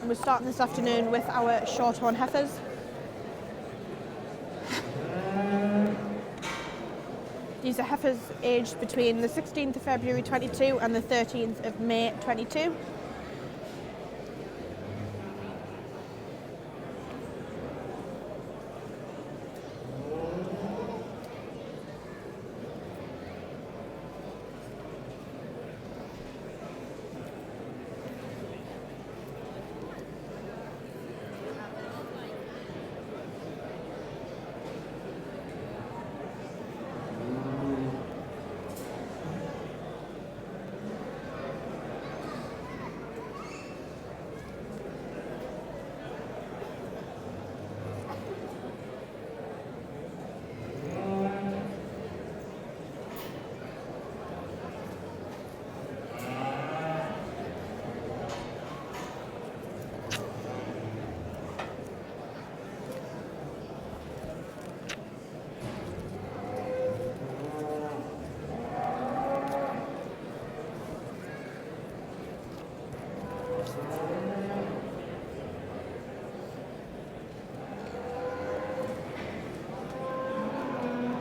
We're starting this afternoon with our Shorthorn heifers. These are heifers aged between the 16th of February 22 and the 13th of May 22.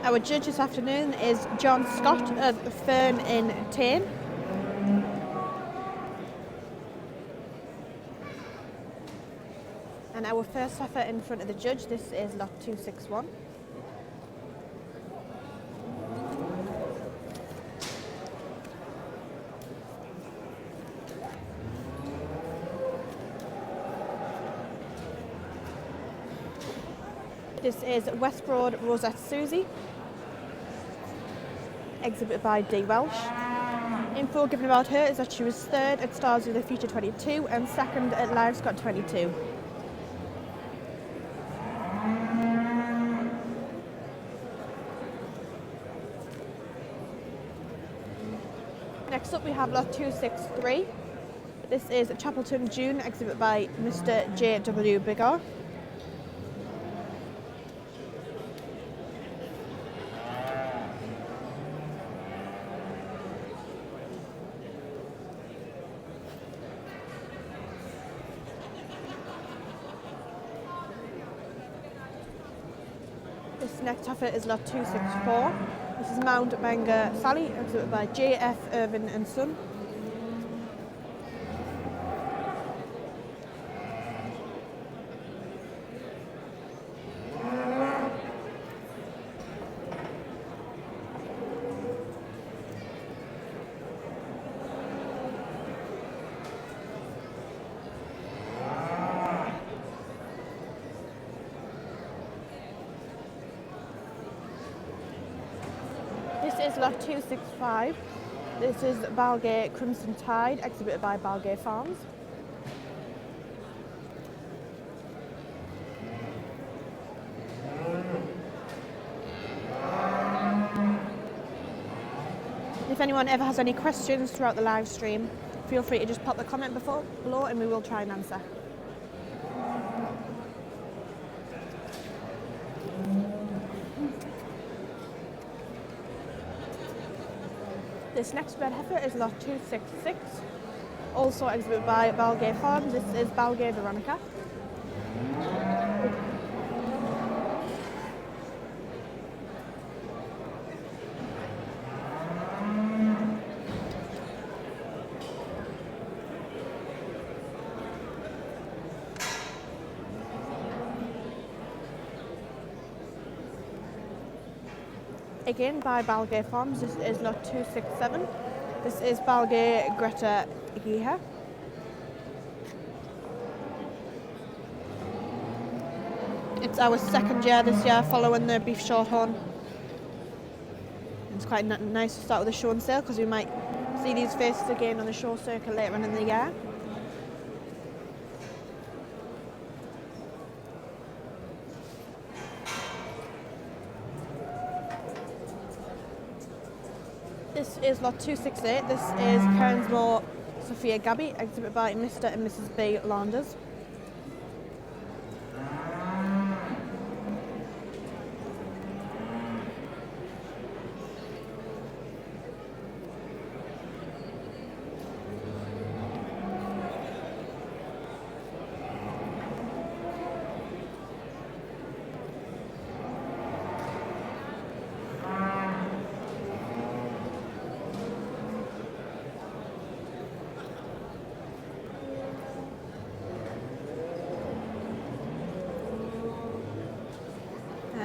Our judge this afternoon is John Scott of Fern in Tame. And our first heifer in front of the judge, this is lot 261. This is Westbroad Rosette Susie, exhibited by D. Welsh. Info given about her is that she was third at Stars of the Future 22 and second at Livestock 22. Next up we have lot 263. This is Chapelton June, exhibited by Mr. J.W. Biggar. This next heifer is lot 264. This is Mount Bangor Sally, exhibited by J.F. Irvin and Son. This is lot 265. This is Balgay Crimson Tide, exhibited by Balgay Farms. If anyone ever has any questions throughout the live stream, feel free to just pop the comment below and we will try and answer. This next red heifer is lot 266, also exhibited by Balgay Farms. This is Balgay Veronica. Again by Balgay Farms, this is lot 267. This is Balgay Greta Giha. It's our second year this year following the beef shorthorn. It's quite nice to start with a show and sale because we might see these faces again on the show circuit later on in the year. This is lot 268. This is Cairnsmore Sophia Gabby, exhibited by Mr. and Mrs. B. Launders.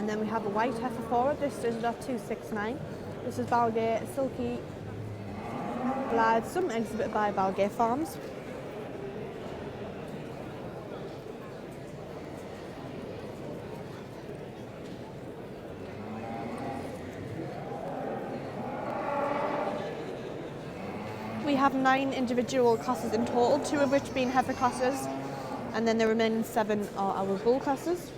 And then we have a white heifer forward. This is lot 269. This is Balgate Silky Gladsome, exhibited by Balgate Farms. We have 9 individual classes in total, 2 of which being heifer classes, and then the remaining 7 are our bull classes.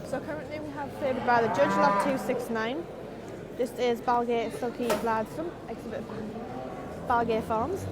So currently we have favoured by the judge, lot 269. This is Balgate Silky Gladsome, exhibit Balgate Farms.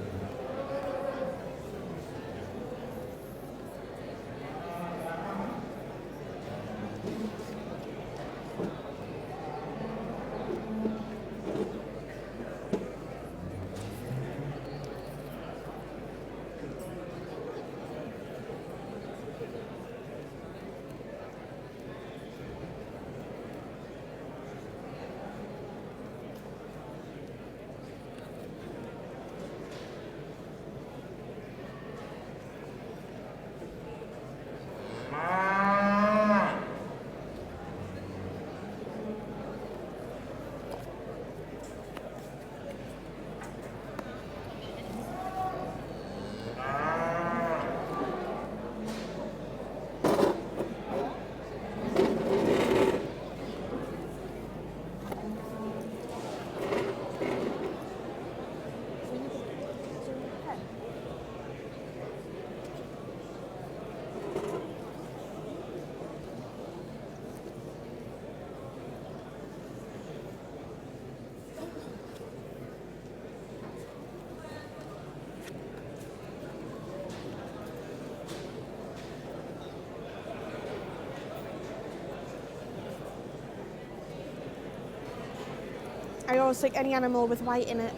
I always think any animal with white in it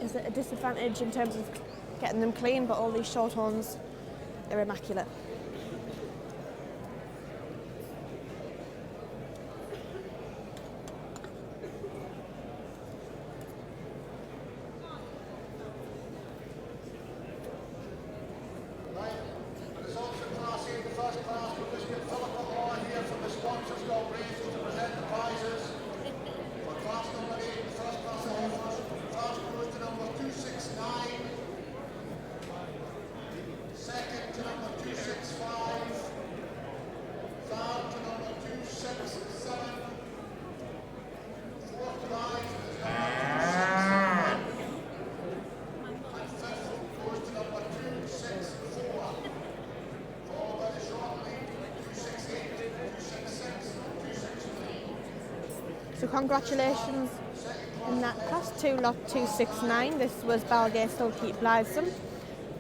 is at a disadvantage in terms of getting them clean, but all these Shorthorns, they're immaculate. So congratulations in that class to lot 269. This was Balgate Silky Gladsome.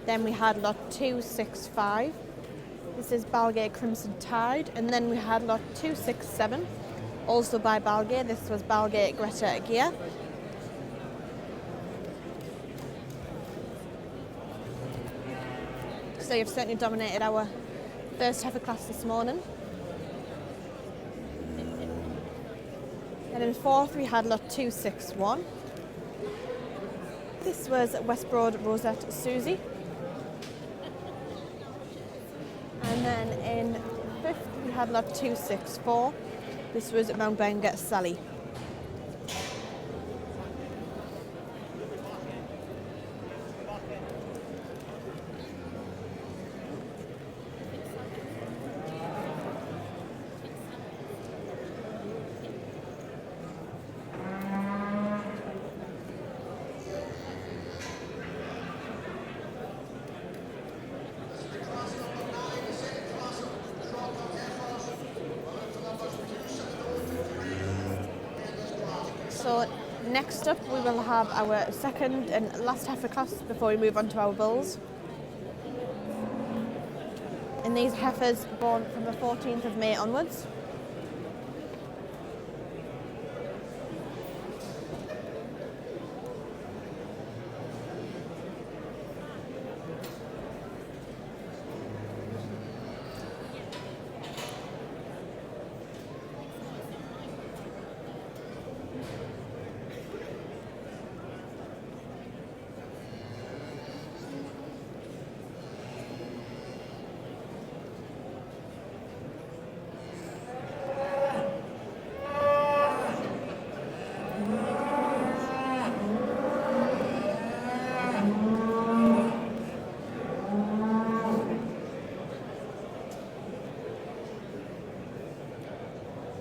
Then we had lot 265. This is Balgate Crimson Tide. And then we had lot 267, also by Balgate. This was Balgate Greta Gear. So you've certainly dominated our first heifer class this morning. And in fourth we had lot 261. This was Westbroad Rosette Susie. And then in fifth we had lot 264. This was Mount Benga Sally. So next up we will have our second and last heifer class before we move on to our bulls. And these heifers born from the 14th of May onwards.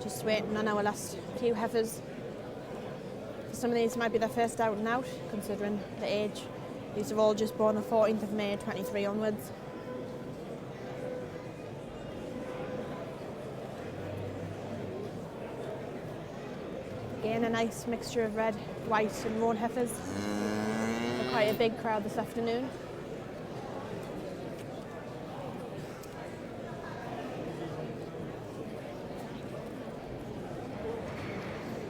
Just waiting on our last few heifers. Some of these might be their first out and out, considering the age. These are all just born the 14th of May 23 onwards. Again, a nice mixture of red, white and roan heifers. Quite a big crowd this afternoon.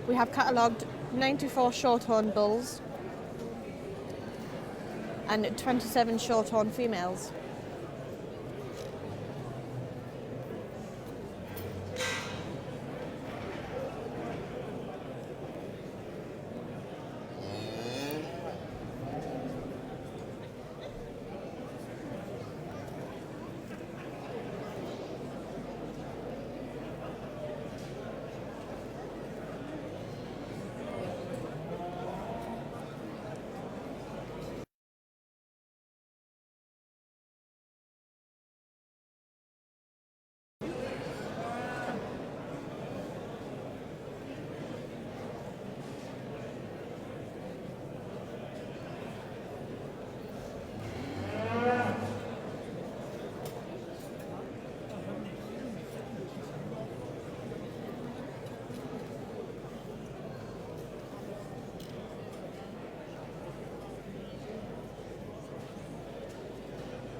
We have catalogued 94 Shorthorn bulls and 27 Shorthorn females.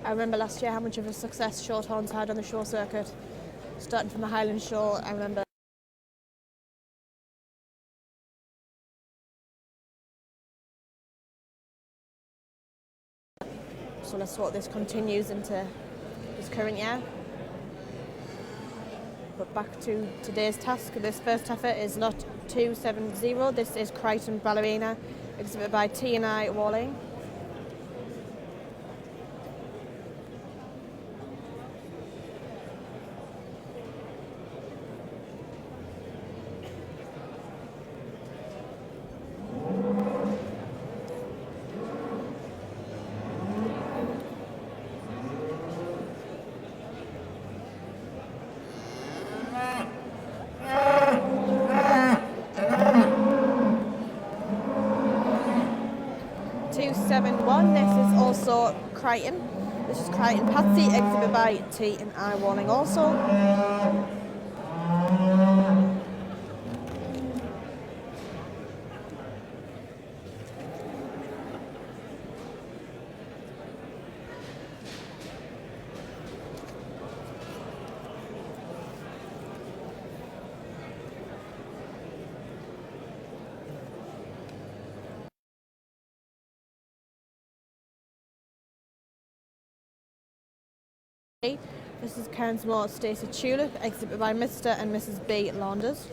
I remember last year how much of a success Shorthorns had on the show circuit. Starting from the Highland Show, I remember so let's hope this continues into this current year. But back to today's task. This first heifer is lot 270. This is Crichton Ballerina, exhibited by T&I Walling. This is also Crichton. This is Crichton Patsy, exhibited by T&I Walling also. This is Cairnsmore Stacey Tulip, exhibited by Mr. and Mrs. B. Launders.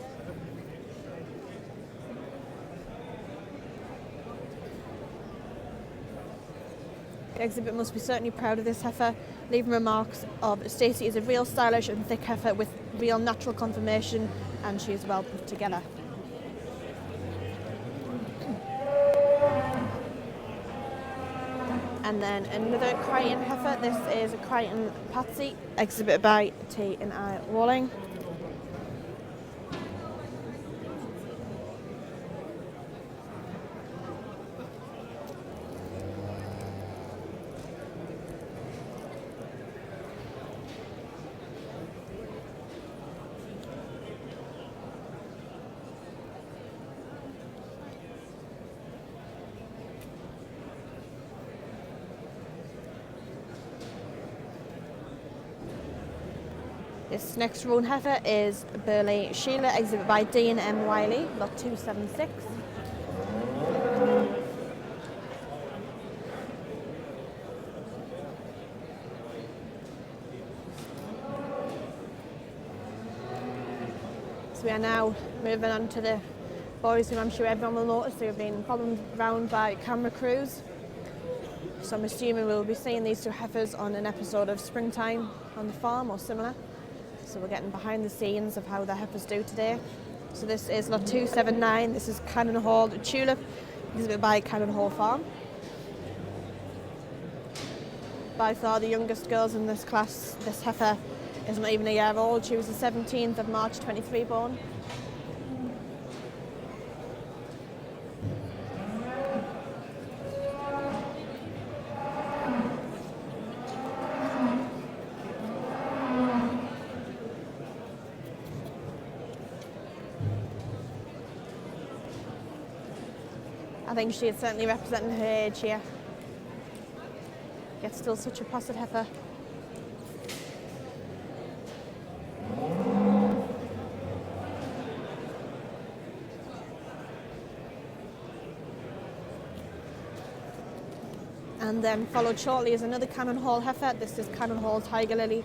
The exhibit must be certainly proud of this heifer, leaving remarks of Stacey is a real stylish and thick heifer with real natural conformation, and she is well put together. And then another Crichton heifer. This is a Crichton Patsy, exhibited by T&I Walling. This next roan heifer is Burley Sheila, exhibit by Dean M. Wiley, lot 276. So we are now moving on to the boys who I'm sure everyone will notice who have been followed around by camera crews. So I'm assuming we'll be seeing these two heifers on an episode of Springtime on the Farm or similar. So we're getting behind the scenes of how the heifers do today. So this is lot 279. This is Cannon Hall Tulip, exhibited by Cannon Hall Farm. By far the youngest girls in this class. This heifer is not even a year old. She was the 17th of March 23 born. I think she is certainly representing her age here. Yet still such a posset heifer. And then followed shortly is another Cannon Hall heifer. This is Cannon Hall Tiger Lily.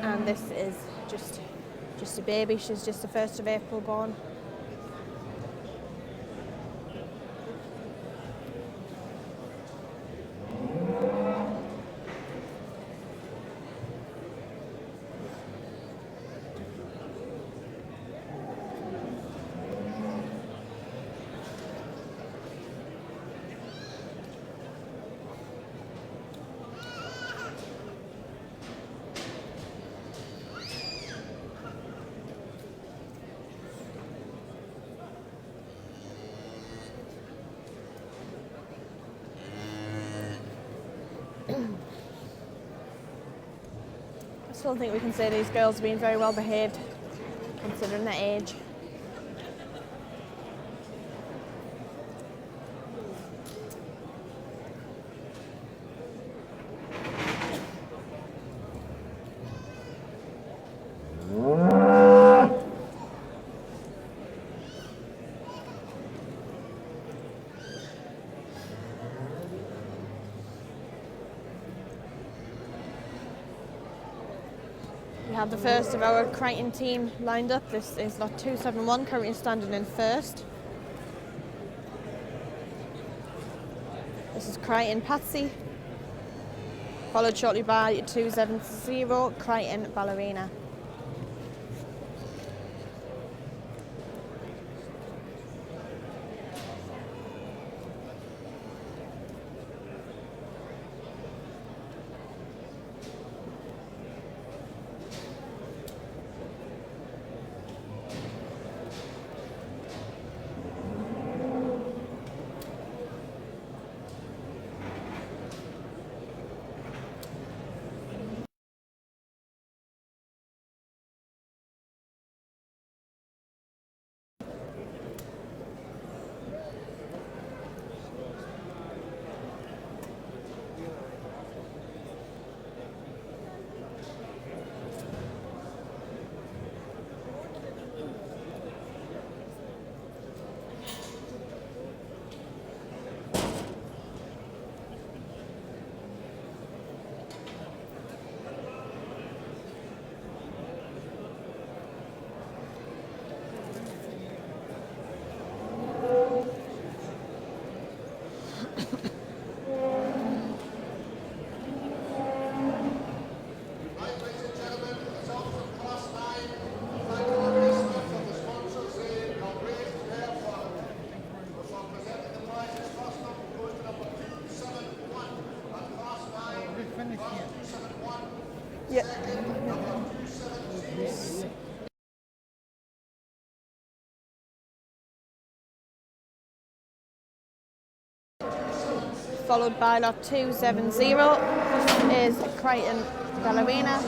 And this is just a baby. She's just the 1st of April born. I still think we can say these girls have been very well behaved, considering their age. We have the first of our Crichton team lined up. This is lot 271, currently standing in first. This is Crichton Patsy, followed shortly by 270, Crichton Ballerina. Yeah. Followed by lot 270. This is Crichton Ballerina.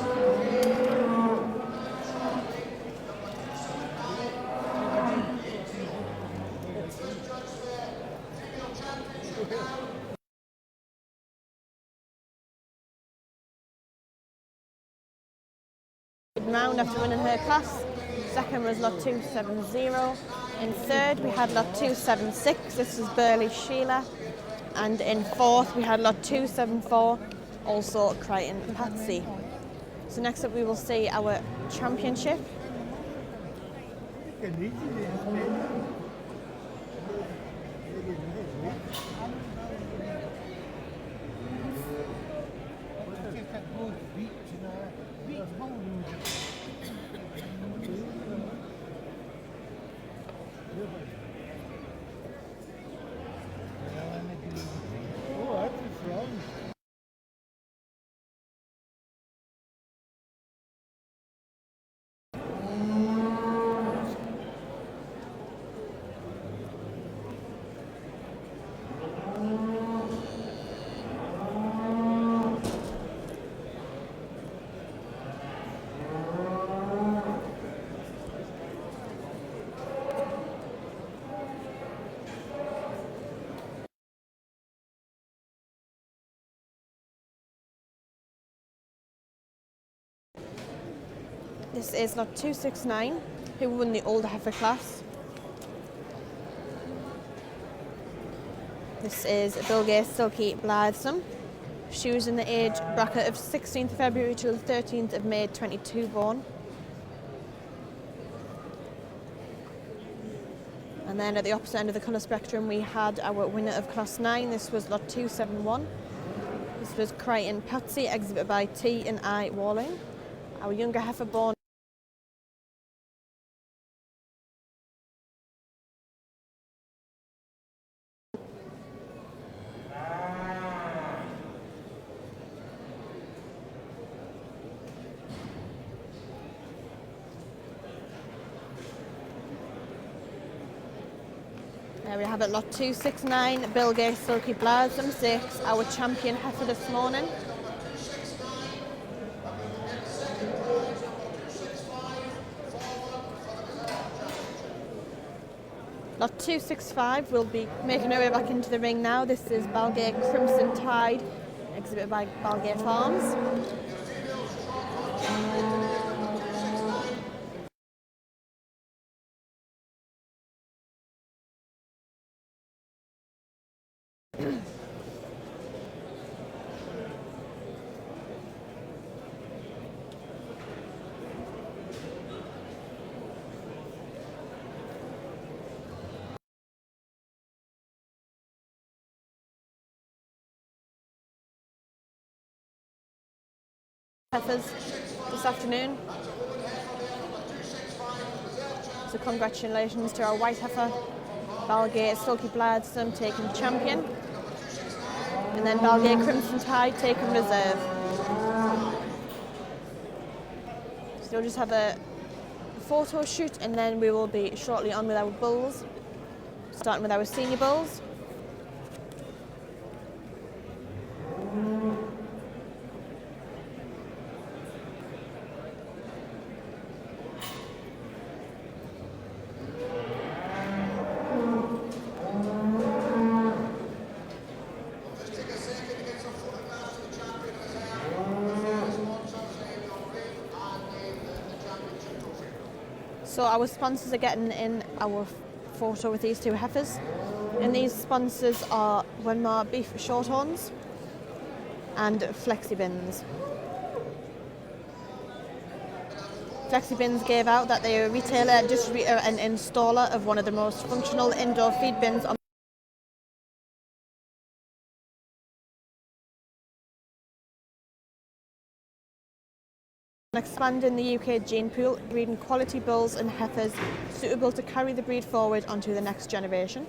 second round after winning her class. Second was lot 270. In third we had lot 276, this was Burley Sheila. And in fourth we had lot 274, also Crichton Patsy. So next up we will see our championship. This is lot 269, who won the older heifer class. This is Bilgay Silky Blithesome. She was in the age bracket of 16th February till 13th of May 22 born. And then at the opposite end of the colour spectrum we had our winner of class 9. This was lot 271. This was Crichton Patsy, exhibited by T and I Walling. Our younger heifer born There we have it, lot 269, Bilgay Silky Blithesome, 6, our champion heifer this morning. Lot 265 will be making her way back into the ring now. This is Balgay Crimson Tide, exhibited by Balgay Farms. Heifers this afternoon. So congratulations to our white heifer, Balgay Silky Blithesome taking champion, and then Balgay Crimson Tide taking reserve. So we'll just have a photo shoot and then we will be shortly on with our bulls, starting with our senior bulls. So our sponsors are getting in our photo with these two heifers, and these sponsors are Wenmar Beef Shorthorns and FlexiBins. FlexiBins gave out that they are a retailer, distributor and installer of one of the most functional indoor feed bins on expanding the UK gene pool, breeding quality bulls and heifers suitable to carry the breed forward onto the next generation.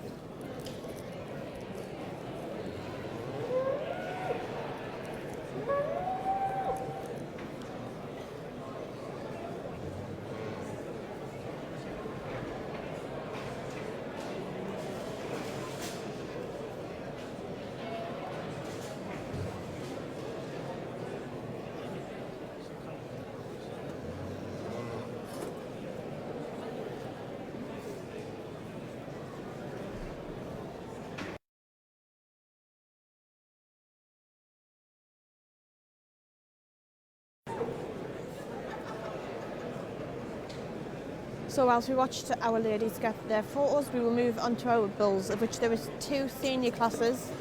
So whilst we watched our ladies get their photos, we will move on to our bulls, of which there is 2 senior classes.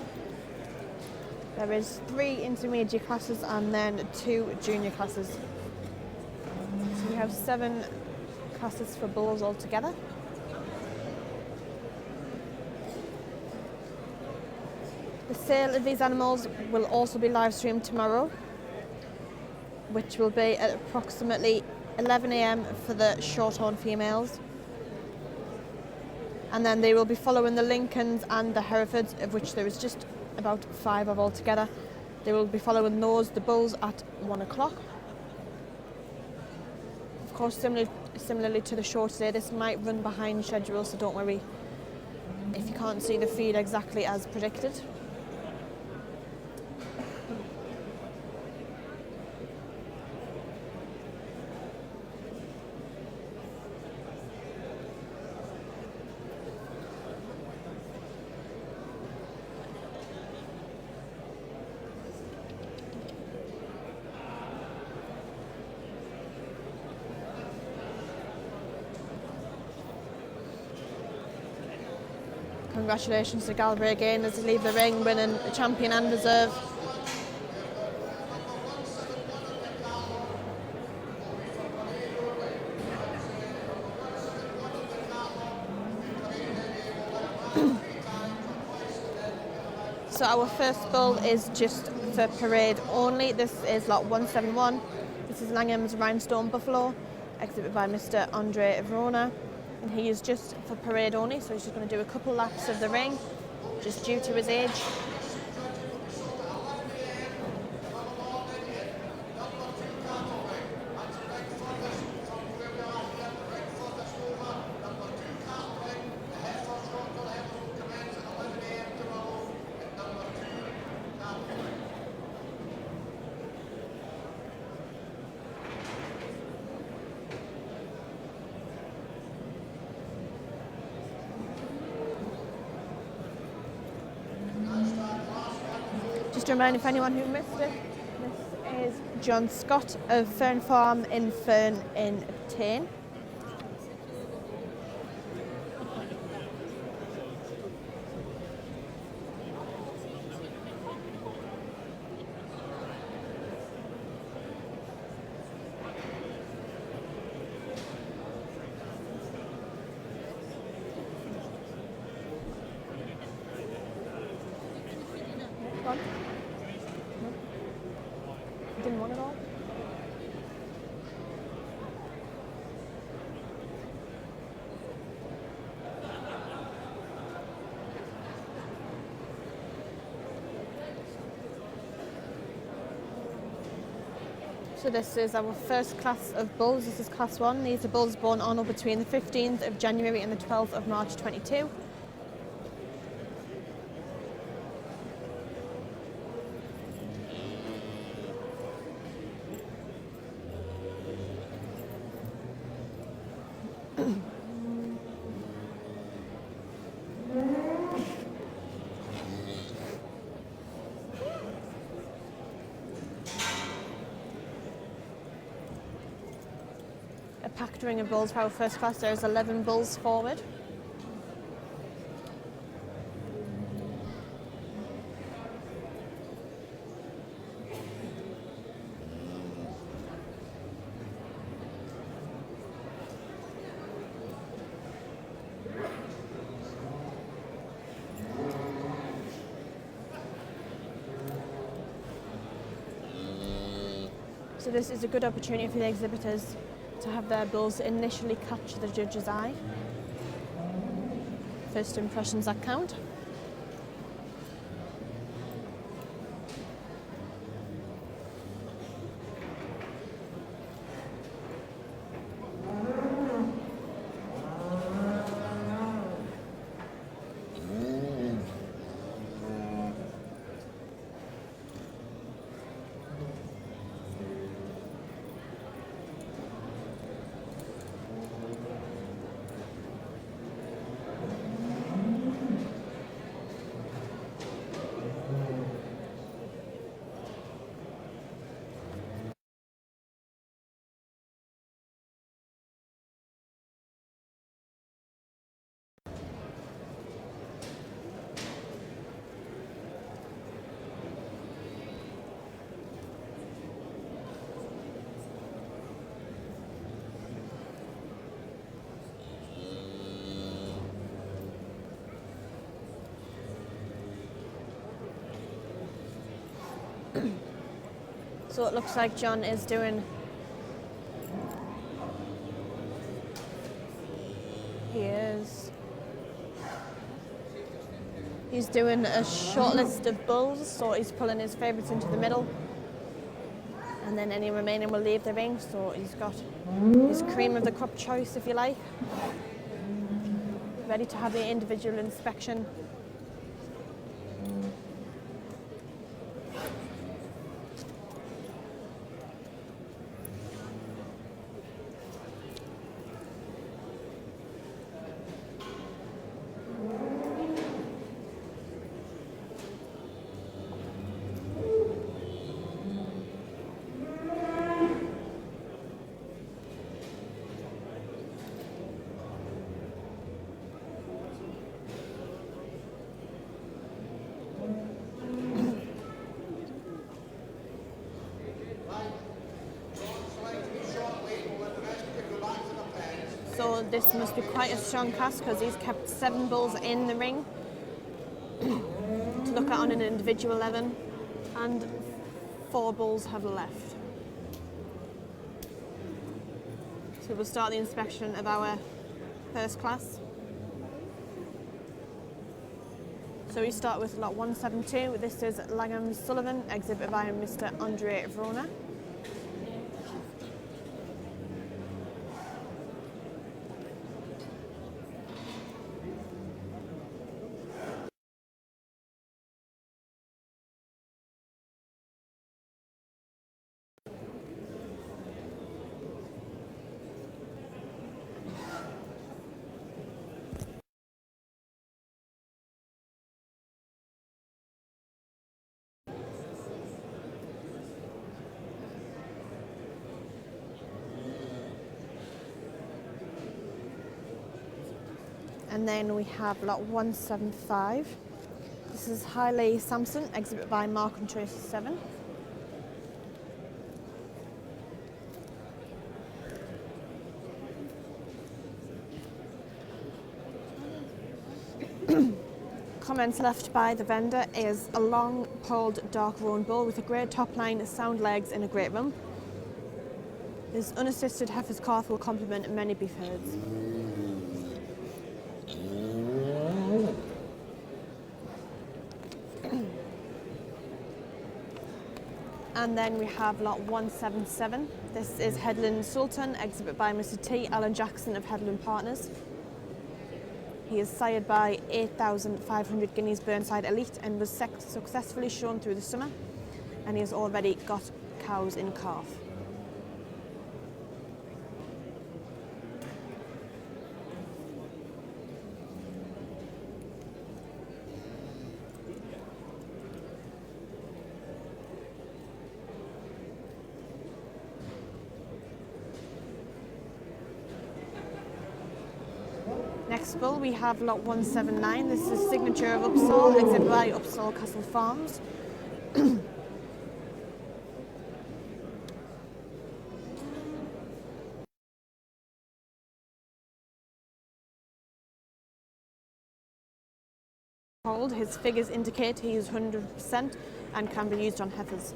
There is 3 intermediate classes and then 2 junior classes. So we have 7 classes for bulls altogether. The sale of these animals will also be live streamed tomorrow, which will be at approximately 11 AM for the Shorthorn females. And then they will be following the Lincolns and the Herefords, of which there is just about 5 of altogether. They will be following those, the bulls, at 1 o'clock. Of course, similarly to the show today, this might run behind schedule, so don't worry if you can't see the feed exactly as predicted. Congratulations to Galbraith again as they leave the ring, winning a champion and reserve. So our first bull is just for parade only. This is lot 171. This is Langham's Rhinestone Buffalo, exhibited by Mr. Andre Verona. And he is just for parade only, so he's just going to do a couple laps of the ring, just due to his age. Just a reminder for anyone who missed it, this is John Scott of Fern Farm in Fern in Tane. One. Didn't want it all. So this is our first class of bulls. This is class 1. These are bulls born on or between the 15th of January and the 12th of March 22. A packed ring of bulls for our first class. There's 11 bulls forward. So this is a good opportunity for the exhibitors to have their bulls initially catch the judge's eye. First impressions that count. So it looks like John is doing, he's doing a short list of bulls, so he's pulling his favourites into the middle, and then any remaining will leave the ring, so he's got his cream of the crop choice, if you like, ready to have the individual inspection. So this must be quite a strong cast because he's kept 7 bulls in the ring to look at on an individual 11, and 4 bulls have left. So we'll start the inspection of our first class. So we start with lot 172. This is Langham Sullivan, exhibited by Mr. Andre Vrona. And then we have lot 175. This is Haile Sampson, exhibited by Markham Trace 7. Comments left by the vendor is a long, polled, dark roan bull with a great top line, sound legs and a great rump. His unassisted heifer's calf will complement many beef herds. And then we have lot 177. This is Headland Sultan, exhibit by Mr. T. Alan Jackson of Headland Partners. He is sired by 8,500 guineas Burnside Elite and was successfully shown through the summer, and he has already got cows in calf. Next bull we have lot 179. This is Signature of Upsall, exhibited by Upsall Castle Farms. His figures indicate he is 100% and can be used on heifers.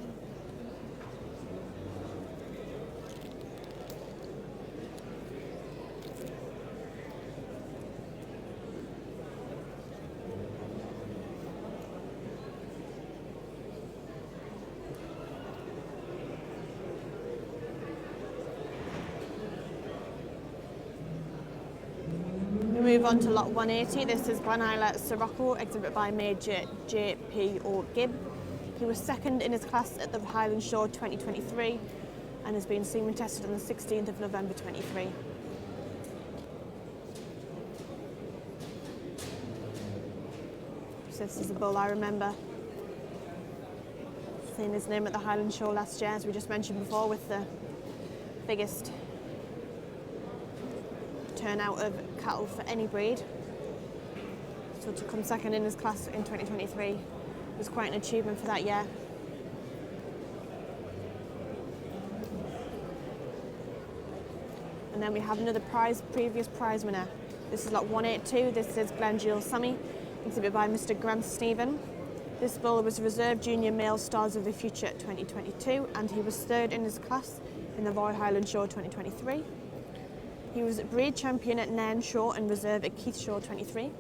Move on to lot 180. This is Glenila Sirocco, exhibited by Major J.P.O. Gibb. He was second in his class at the Highland Show 2023 and has been semen tested on the 16th of November 23. So this is a bull I remember seeing his name at the Highland Show last year, as we just mentioned before, with the biggest turnout of cattle for any breed. So to come second in his class in 2023 was quite an achievement for that year. And then we have another previous prize winner. This is lot 182. This is Glenjule Sammy, exhibited by Mr. Grant Stephen. This bull was Reserve Junior Male Stars of the Future 2022 and he was third in his class in the Royal Highland Show 2023. He was breed champion at Nairn Show and reserve at Keith Show 23.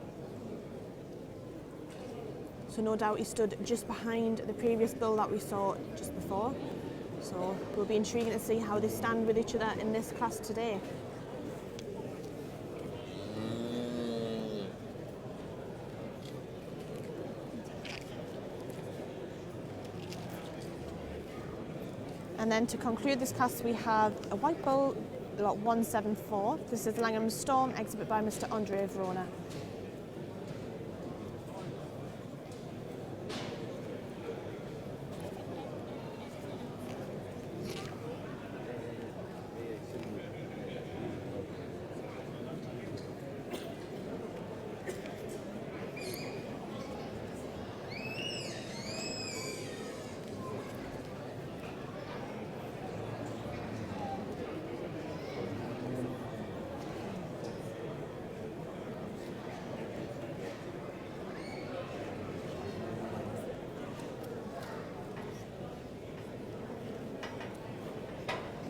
So no doubt he stood just behind the previous bull that we saw just before. So it will be intriguing to see how they stand with each other in this class today. And then to conclude this class we have a white bull, lot 174. This is Langham's Storm, exhibit by Mr. Andre Verona.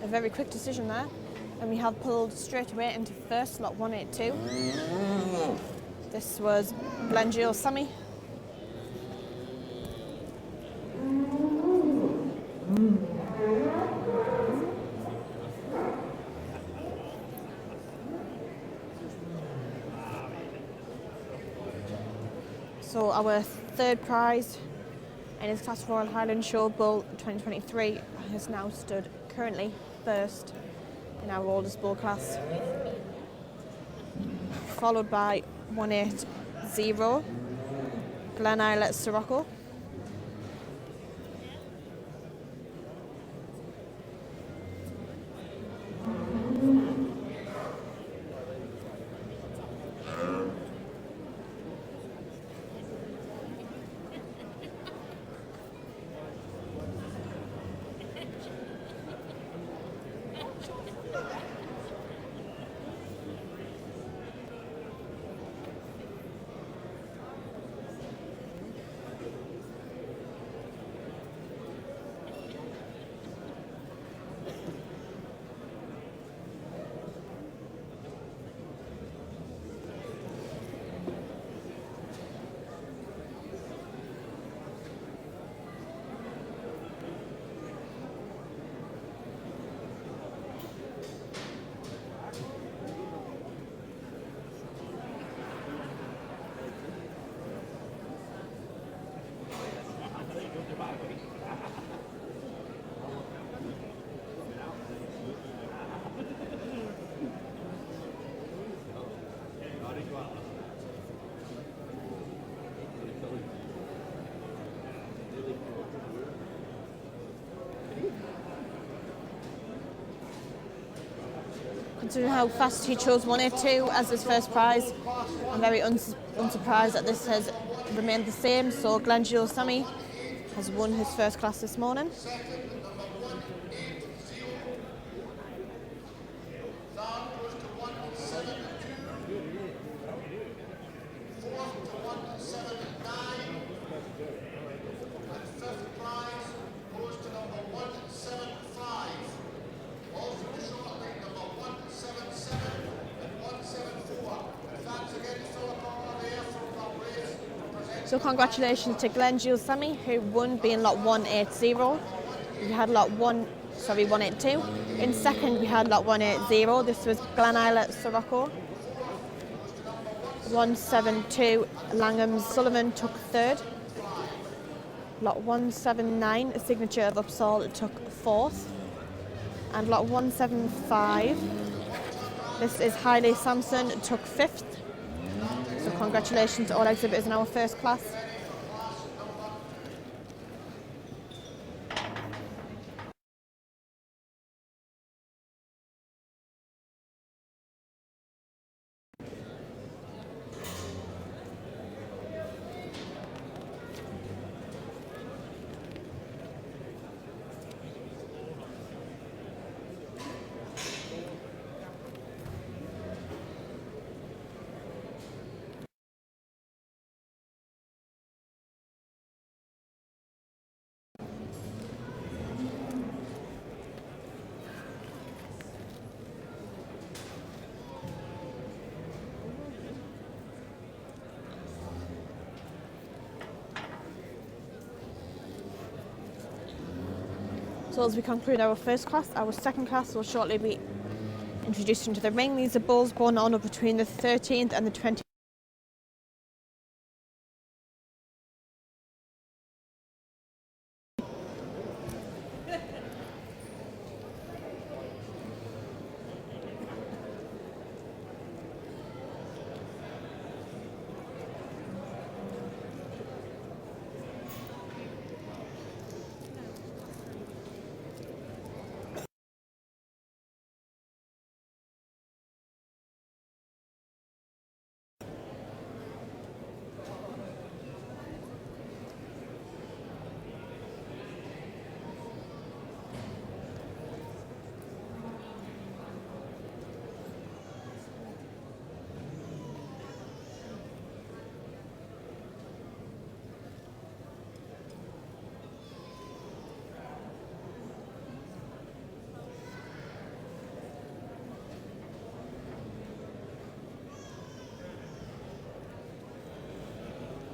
A very quick decision there, and we have pulled straight away into first, lot 182. This was Glengiel Sammy. So our third prize in his class Royal Highland Show Bull 2023 has now stood currently first in our oldest bull class, followed by 180 Glen Islet Sirocco. Considering how fast he chose 182 as his first prize, I'm very unsurprised that this has remained the same. So Glengiel Sammy has won his first class this morning. So congratulations to Glengiel Sammy, who won, being lot 180. We had lot 182. In second we had lot 180. This was Glen Islet Sirocco. 172 Langham's Sullivan took third. Lot 179, a signature of Upsall, took fourth. And lot 175, this is Hailey Sampson, took fifth. So congratulations to all exhibitors in our first class. So as we conclude our first class, our second class will shortly be introduced into the ring. These are bulls born on or between the 13th and the 20th.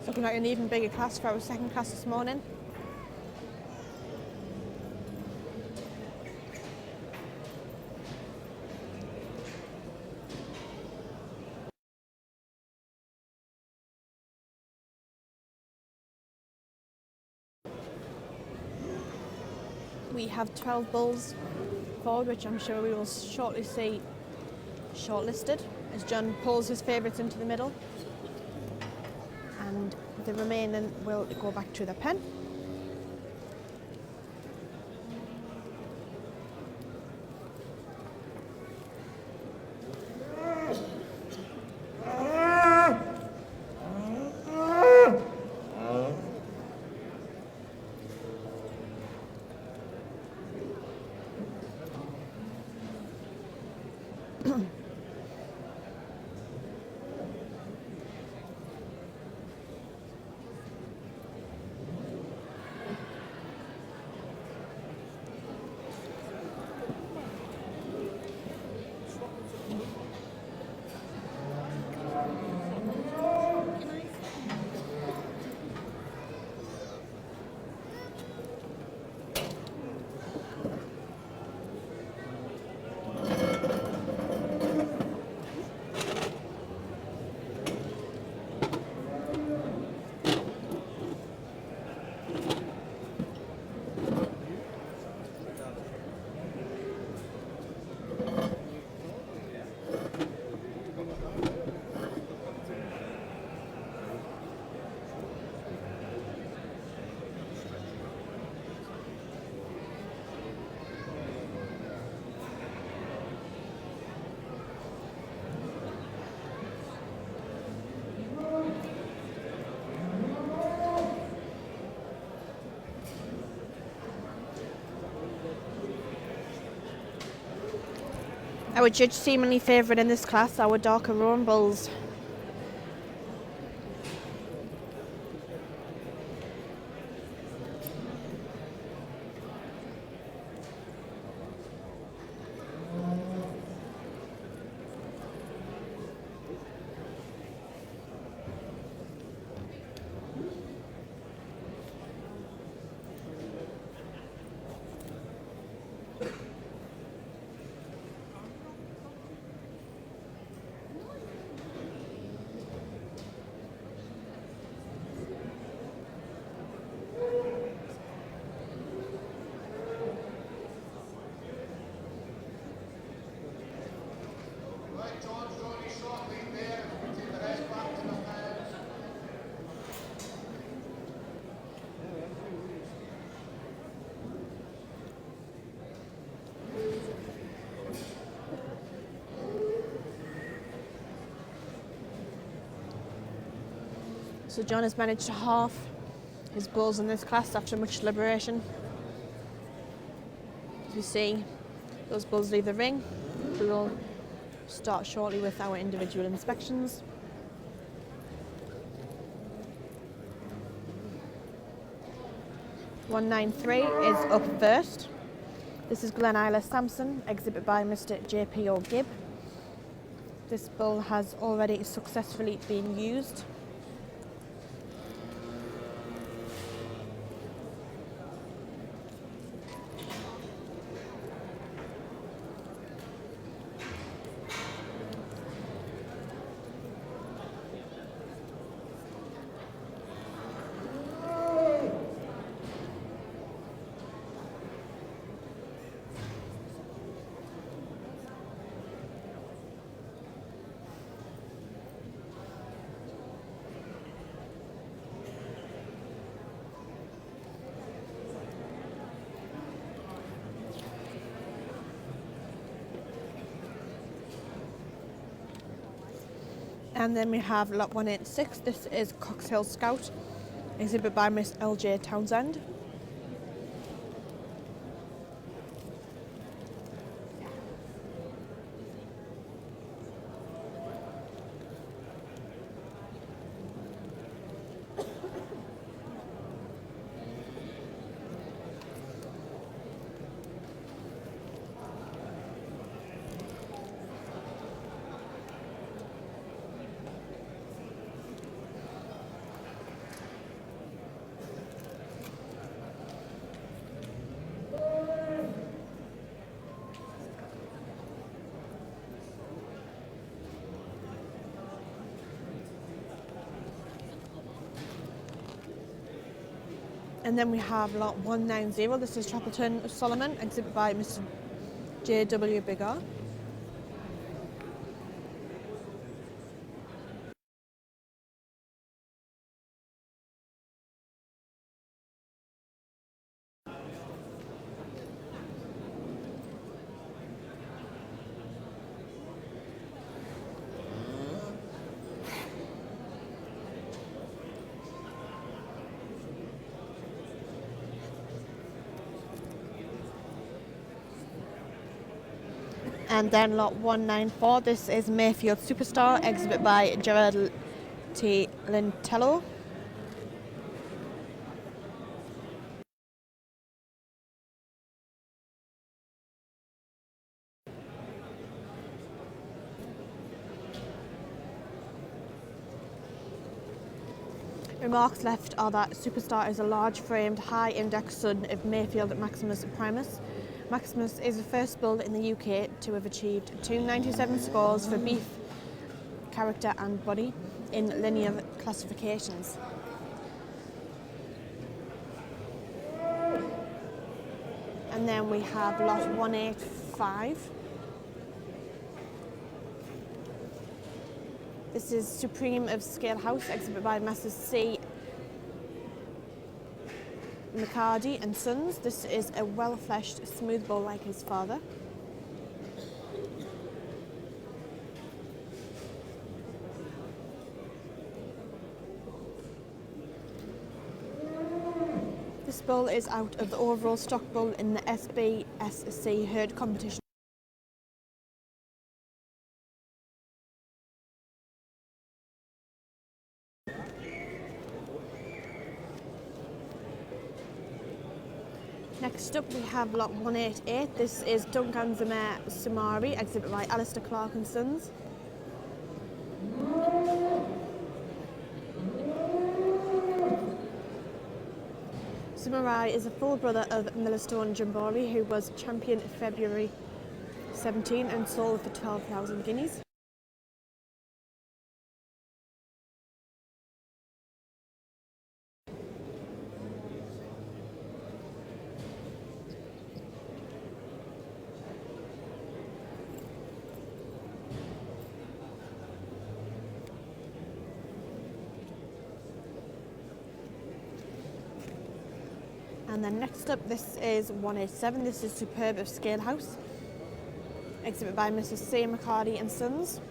Looking like an even bigger class for our second class this morning. We have 12 bulls forward, which I'm sure we will shortly see shortlisted as John pulls his favourites into the middle, and the remaining will go back to the pen. Our judge seemingly favourite in this class, our darker roan bulls. So John has managed to halve his bulls in this class after much deliberation. As we see those bulls leave the ring, we will start shortly with our individual inspections. (193) is up first. This is Glen Isla Sampson, exhibit by Mr. J.P.O. Gibb. This bull has already successfully been used. And then we have lot 186. This is Cox Hill Scout, exhibit by Miss L.J. Townsend. And then we have lot 190. This is Chapelton Solomon, exhibit by Mr. J.W. Biggar. And then lot 194, this is Mayfield Superstar, exhibit by Gerard T. Lintello. Remarks left are that Superstar is a large-framed, high-index son of Mayfield Maximus Primus. Maximus is the first bull in the UK to have achieved 297 scores for beef, character and body in linear classifications. And then we have lot 185. This is Supreme of Scale House, exhibit by Messrs. C. McCarty and Sons. This is a well-fleshed, smooth bull like his father. This bull is out of the overall stock bull in the SBSC herd competition. Next up we have lot 188. This is Duncan Zamir Sumari, exhibit by Alistair Clark and Sons. Sumari is a full brother of Millerstone Jambori, who was champion in February 17 and sold for 12,000 guineas. And then next up, this is 187. This is Superb of Scale House, exhibit by Mrs. C. McCarty and Sons.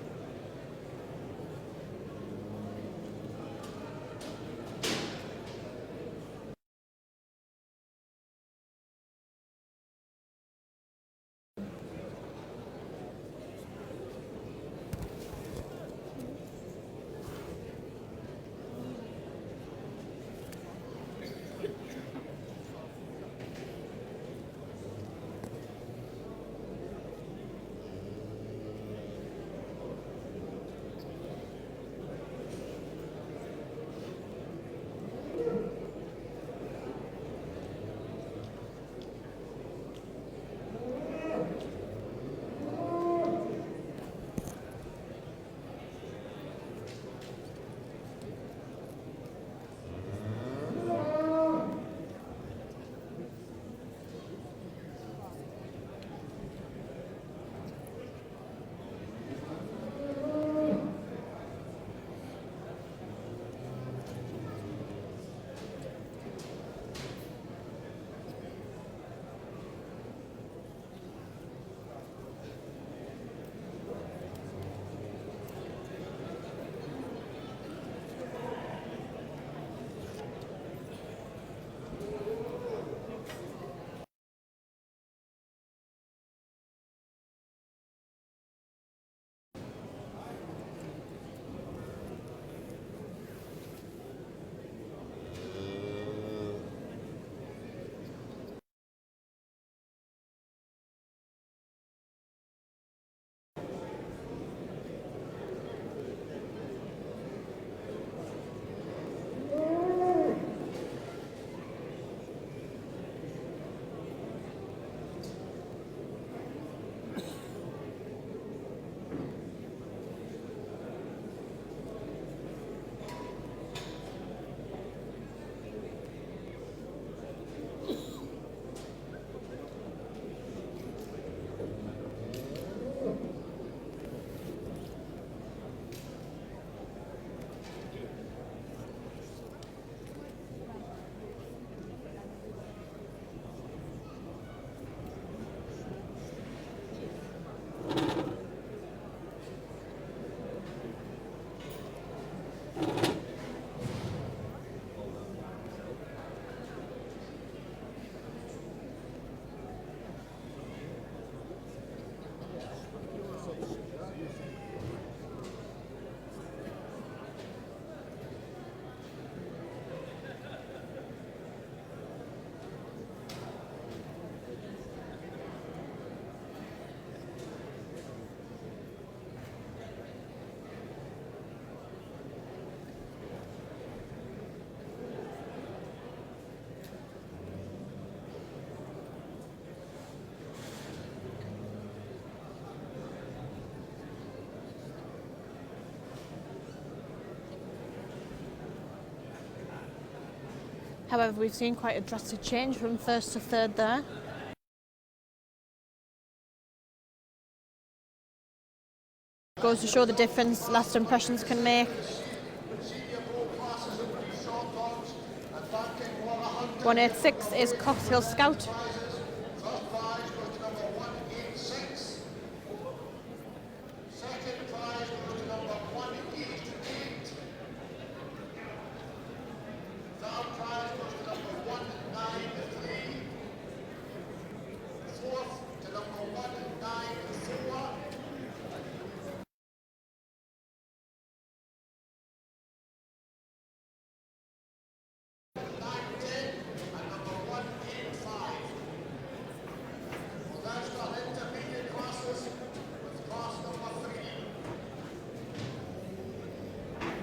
However, we've seen quite a drastic change from first to third there. Goes to show the difference last impressions can make. 186 is Cocktail Scout.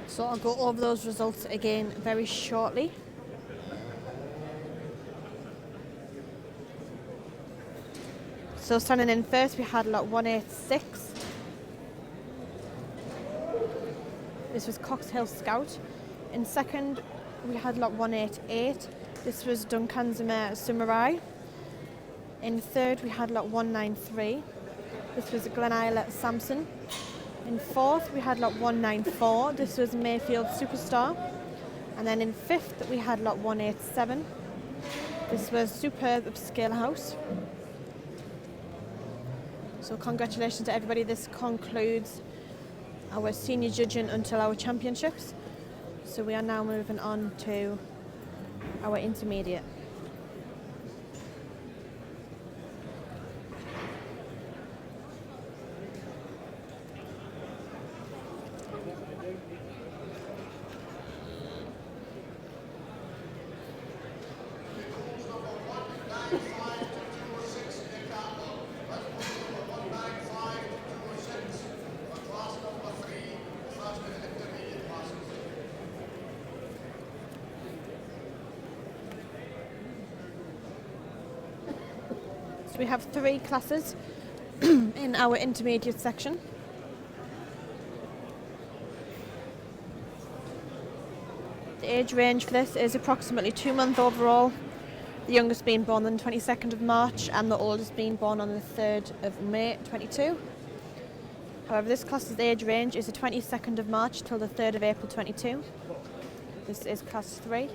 So I'll go over those results again very shortly. So standing in first, we had lot 186. This was Cocktail Scout. In second, we had lot 188. This was Duncanzima Samurai. In third, we had lot 193. This was Glen Islet Samson. In fourth, we had lot 194. This was Mayfield Superstar. And then in fifth, we had lot 187. This was Superb Upscale House. So congratulations to everybody. This concludes our senior judging until our championships. So we are now moving on to our intermediate. So we have 3 classes in our intermediate section. The age range for this is approximately 2 months overall, the youngest being born on the 22nd of March and the oldest being born on the 3rd of May 22. However, this class's age range is the 22nd of March till the 3rd of April 22. This is class 3.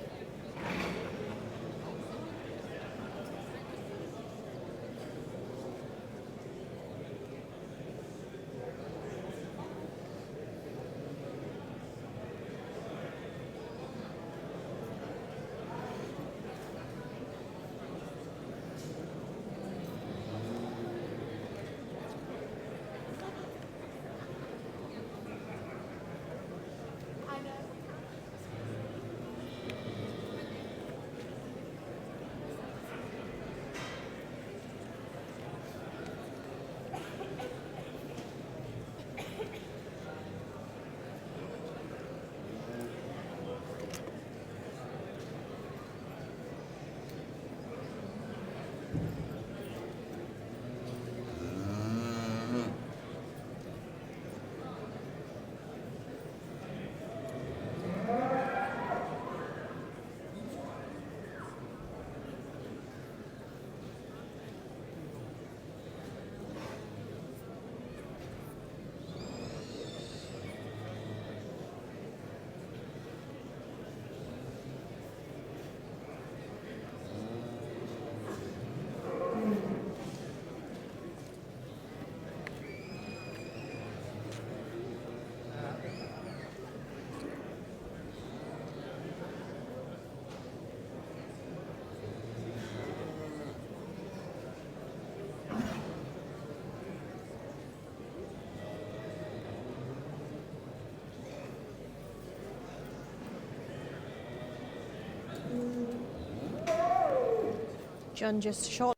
John just short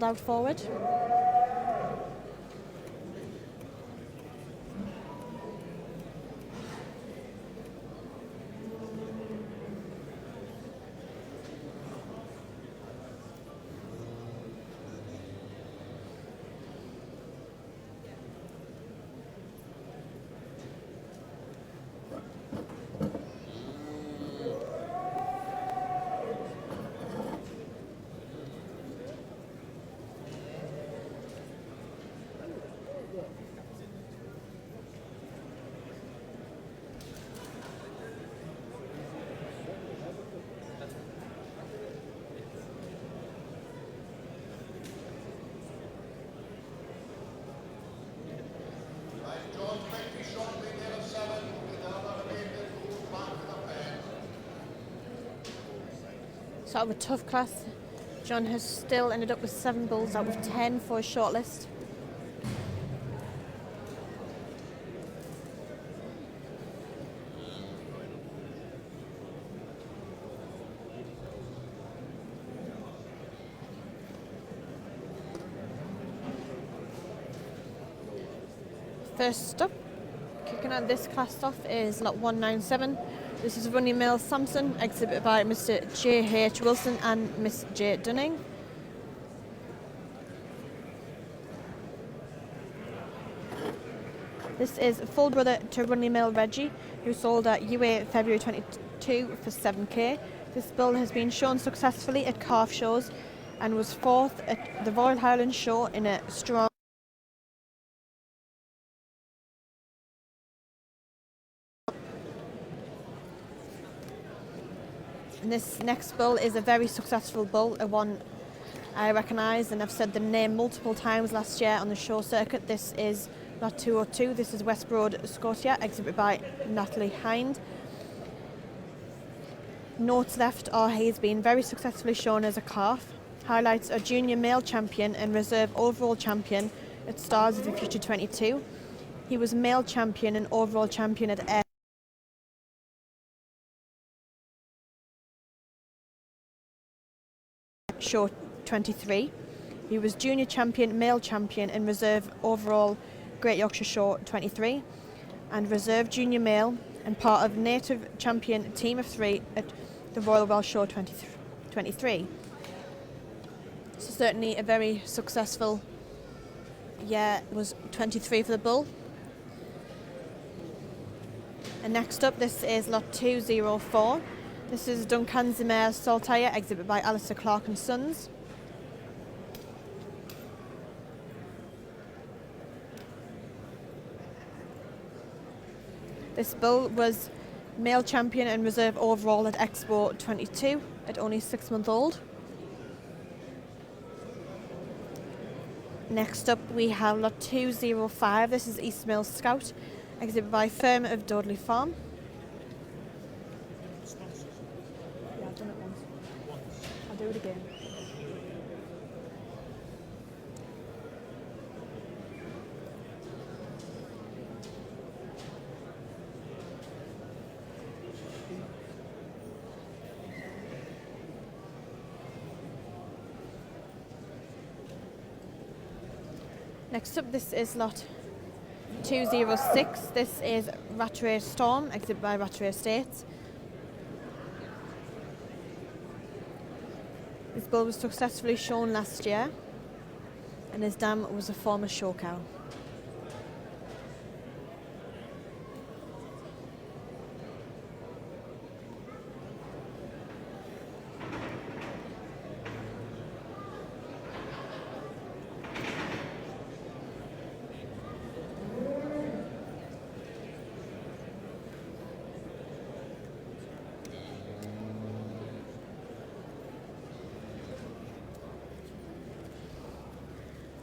out forward. Sort of a tough class. John has still ended up with 7 bulls out of 10 for his shortlist. First up, kicking out this class off is lot 197. This is Running Mill Samson, exhibited by Mr. J.H. Wilson and Miss J. Dunning. This is full brother to Running Mill Reggie, who sold at UA February 22 for 7k. This bull has been shown successfully at calf shows and was 4th at the Royal Highland Show in a strong And this next bull is a very successful bull, a one I recognise and I've said the name multiple times last year on the show circuit. This is lot 202. This is West Broad Scotia, exhibited by Natalie Hind. Notes left are he's been very successfully shown as a calf. Highlights a junior male champion and reserve overall champion at Stars of the Future 22. He was male champion and overall champion at Air Show 23. He was junior champion, male champion and reserve overall Great Yorkshire Show 23 and reserve junior male and part of native champion team of 3 at the Royal Welsh Show 23. So certainly a very successful year. Was 23 for the bull. And next up, this is lot 204. This is Duncanzimer Saltire, exhibited by Alistair Clark and Sons. This bull was male champion and reserve overall at Expo 22 at only 6 months old. Next up we have lot 205. This is East Mill Scout, exhibited by Firm of Dudley Farm. Yeah, I've done it once. I'll do it again. Next up, this is lot 206. This is Rattray Storm, exhibited by Rattray Estates. This bull was successfully shown last year, and his dam was a former show cow.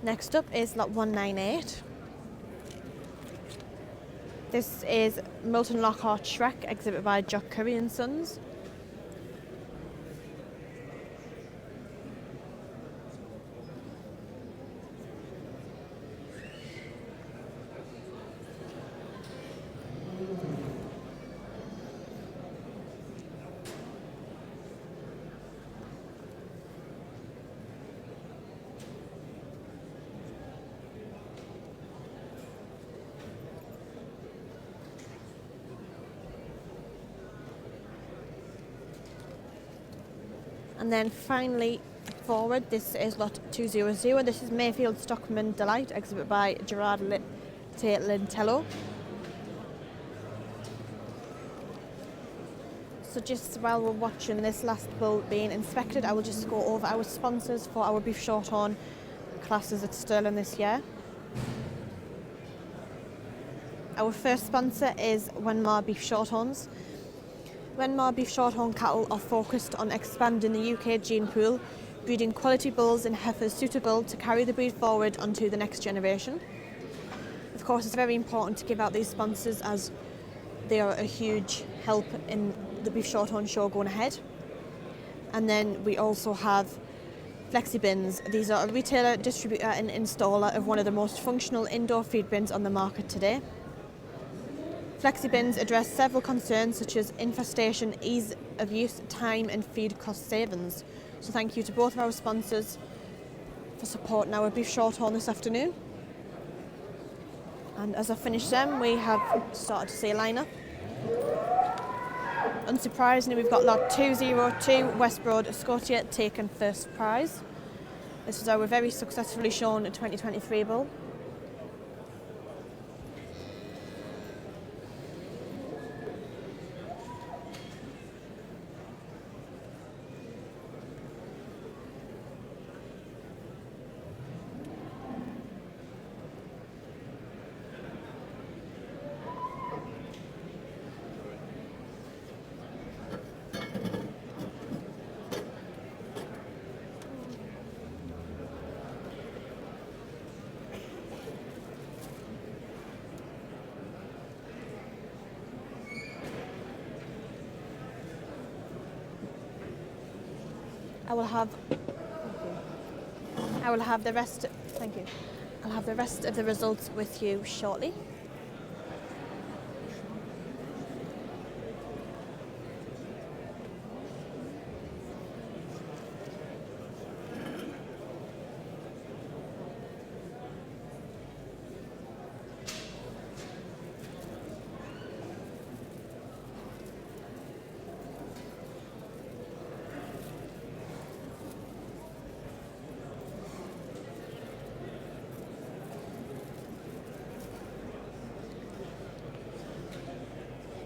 Next up is lot 198. This is Milton Lockhart Shrek, exhibited by Jock Curry and Sons. And then finally forward, this is lot 200. This is Mayfield Stockman Delight, exhibit by Gerard Lintello. So just while we're watching this last bull being inspected, I will just go over our sponsors for our beef shorthorn classes at Stirling this year. Our first sponsor is Wenmar Beef Shorthorns. Wenmar Beef Shorthorn cattle are focused on expanding the UK gene pool, breeding quality bulls and heifers suitable to carry the breed forward onto the next generation. Of course, it's very important to give out these sponsors as they are a huge help in the Beef Shorthorn show going ahead. And then we also have Flexi Bins. These are a retailer, distributor and installer of one of the most functional indoor feed bins on the market today. Flexi Bins address several concerns such as infestation, ease of use, time and feed cost savings. So thank you to both of our sponsors for supporting our Beef Shorthorn this afternoon. And as I finish them, we have started to see a lineup. Unsurprisingly, we've got lot 202 West Broad Scotia taken first prize. This was our very successfully shown 2023 bull. I will have the rest. Thank you. I'll have the rest of the results with you shortly.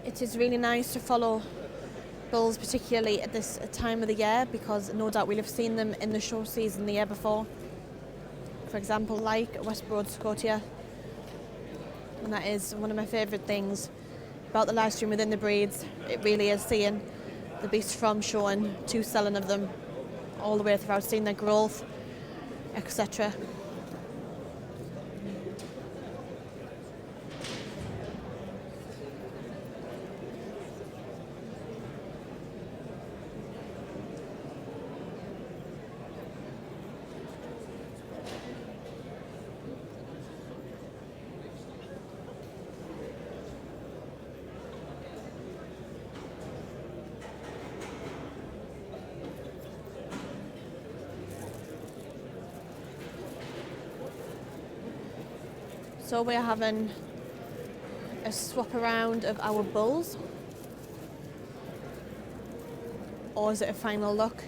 It is really nice to follow bulls, particularly at this time of the year, because no doubt we'll have seen them in the show season the year before. For example, like West Broad Scotia. And that is one of my favourite things about the live stream within the breeds. It really is seeing the beasts from showing to selling of them all the way throughout, seeing their growth, etc. So we're having a swap around of our bulls. Or is it a final look?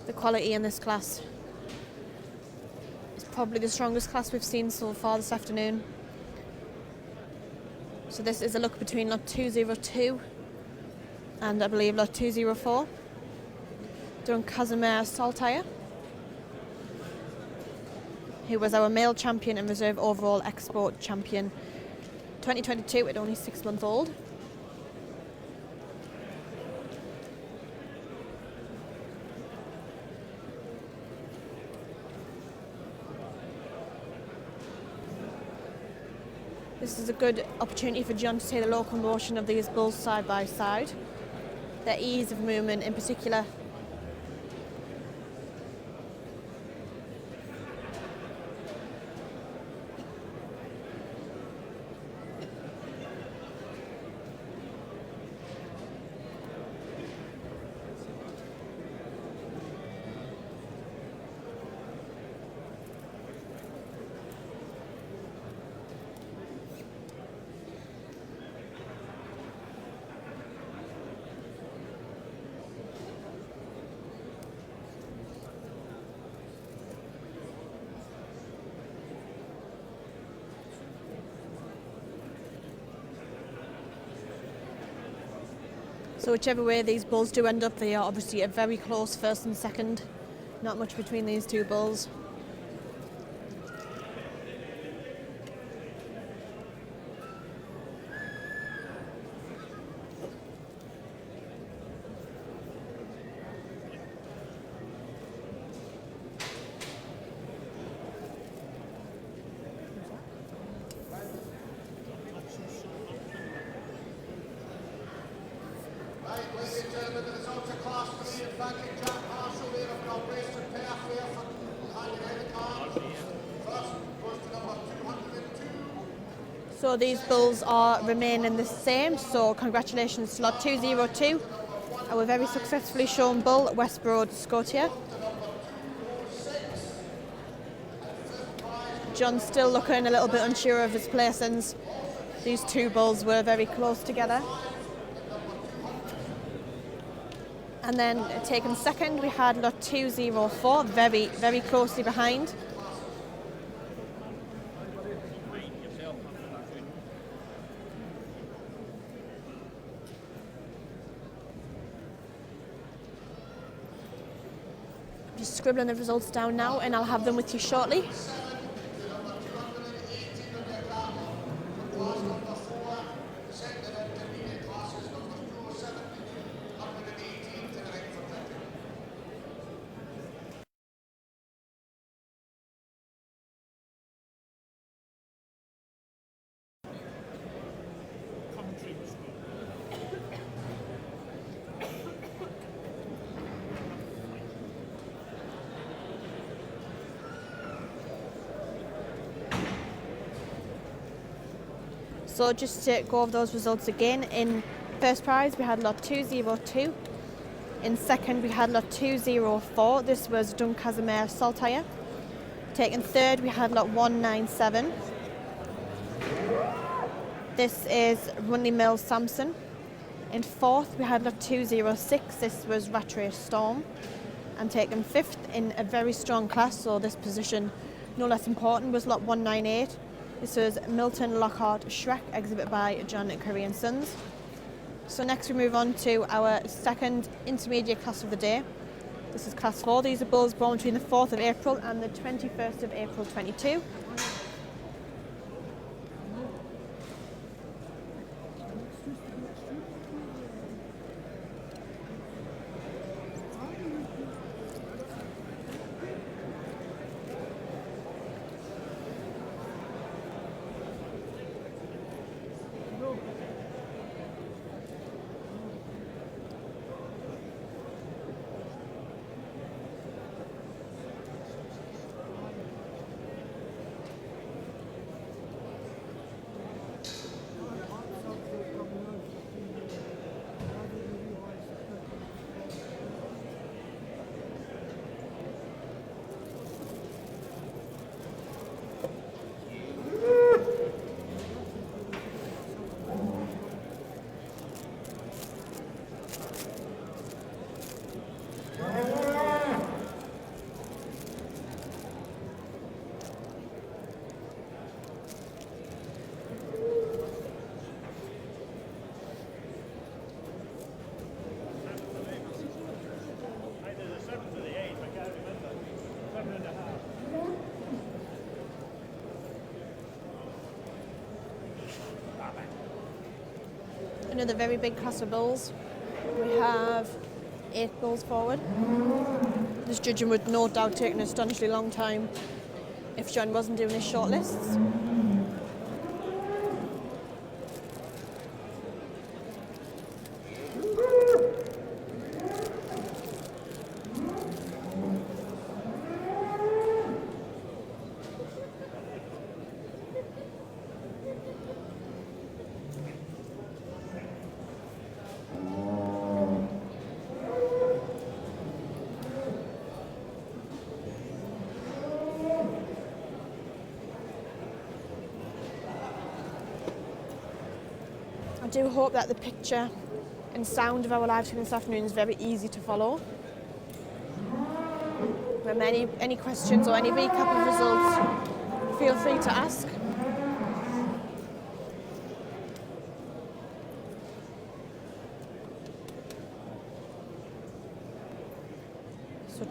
The quality in this class is probably the strongest class we've seen so far this afternoon. So this is a look between lot 202 and I believe lot 204. Doing Casimir Saltire, who was our male champion and reserve overall export champion 2022 at only 6 months old. This is a good opportunity for John to see the locomotion of these bulls side by side, their ease of movement in particular. So whichever way these bulls do end up, they are obviously a very close first and second. Not much between these two bulls. Ladies and gentlemen, the results of Class 3 advantage Jack Marshall there of Galbraith and Pair Fair for the cards. First goes to number 202. So these bulls are remaining the same, so congratulations slot 202. Our very successfully shown bull, Westbroad Scotia. John's still looking a little bit unsure of his placings. These two bulls were very close together. And then taken second, we had lot 204, very, very closely behind. Just scribbling the results down now, and I'll have them with you shortly. So just to go over those results again, in first prize we had lot 202, in second we had lot 204, this was Duncasimere Saltire. Taken third we had lot 197, this is Runley Mill Samson. In fourth we had lot 206, this was Rattray Storm. And taken fifth in a very strong class, so this position no less important, was lot 198. This was Milton Lockhart Shrek, exhibit by John Curry and Sons. So next we move on to our second intermediate class of the day. This is class 4. These are bulls born between the 4th of April and the 21st of April 22. Another very big class of bulls. We have 8 bulls forward. This judging would no doubt take an astonishingly long time if John wasn't doing his shortlists. I do hope that the picture and sound of our live stream this afternoon is very easy to follow. Remember, any questions or any recap of results, feel free to ask.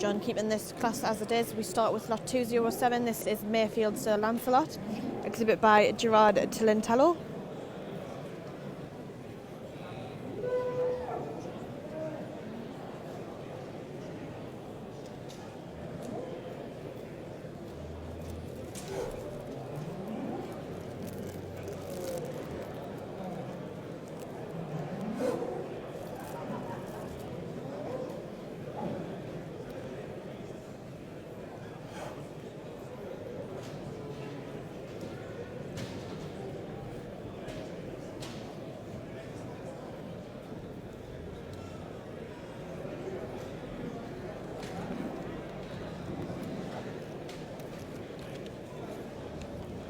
John, keeping this class as it is, we start with lot 207. This is Mayfield Sir Lancelot, exhibit by Gerard Tilintello.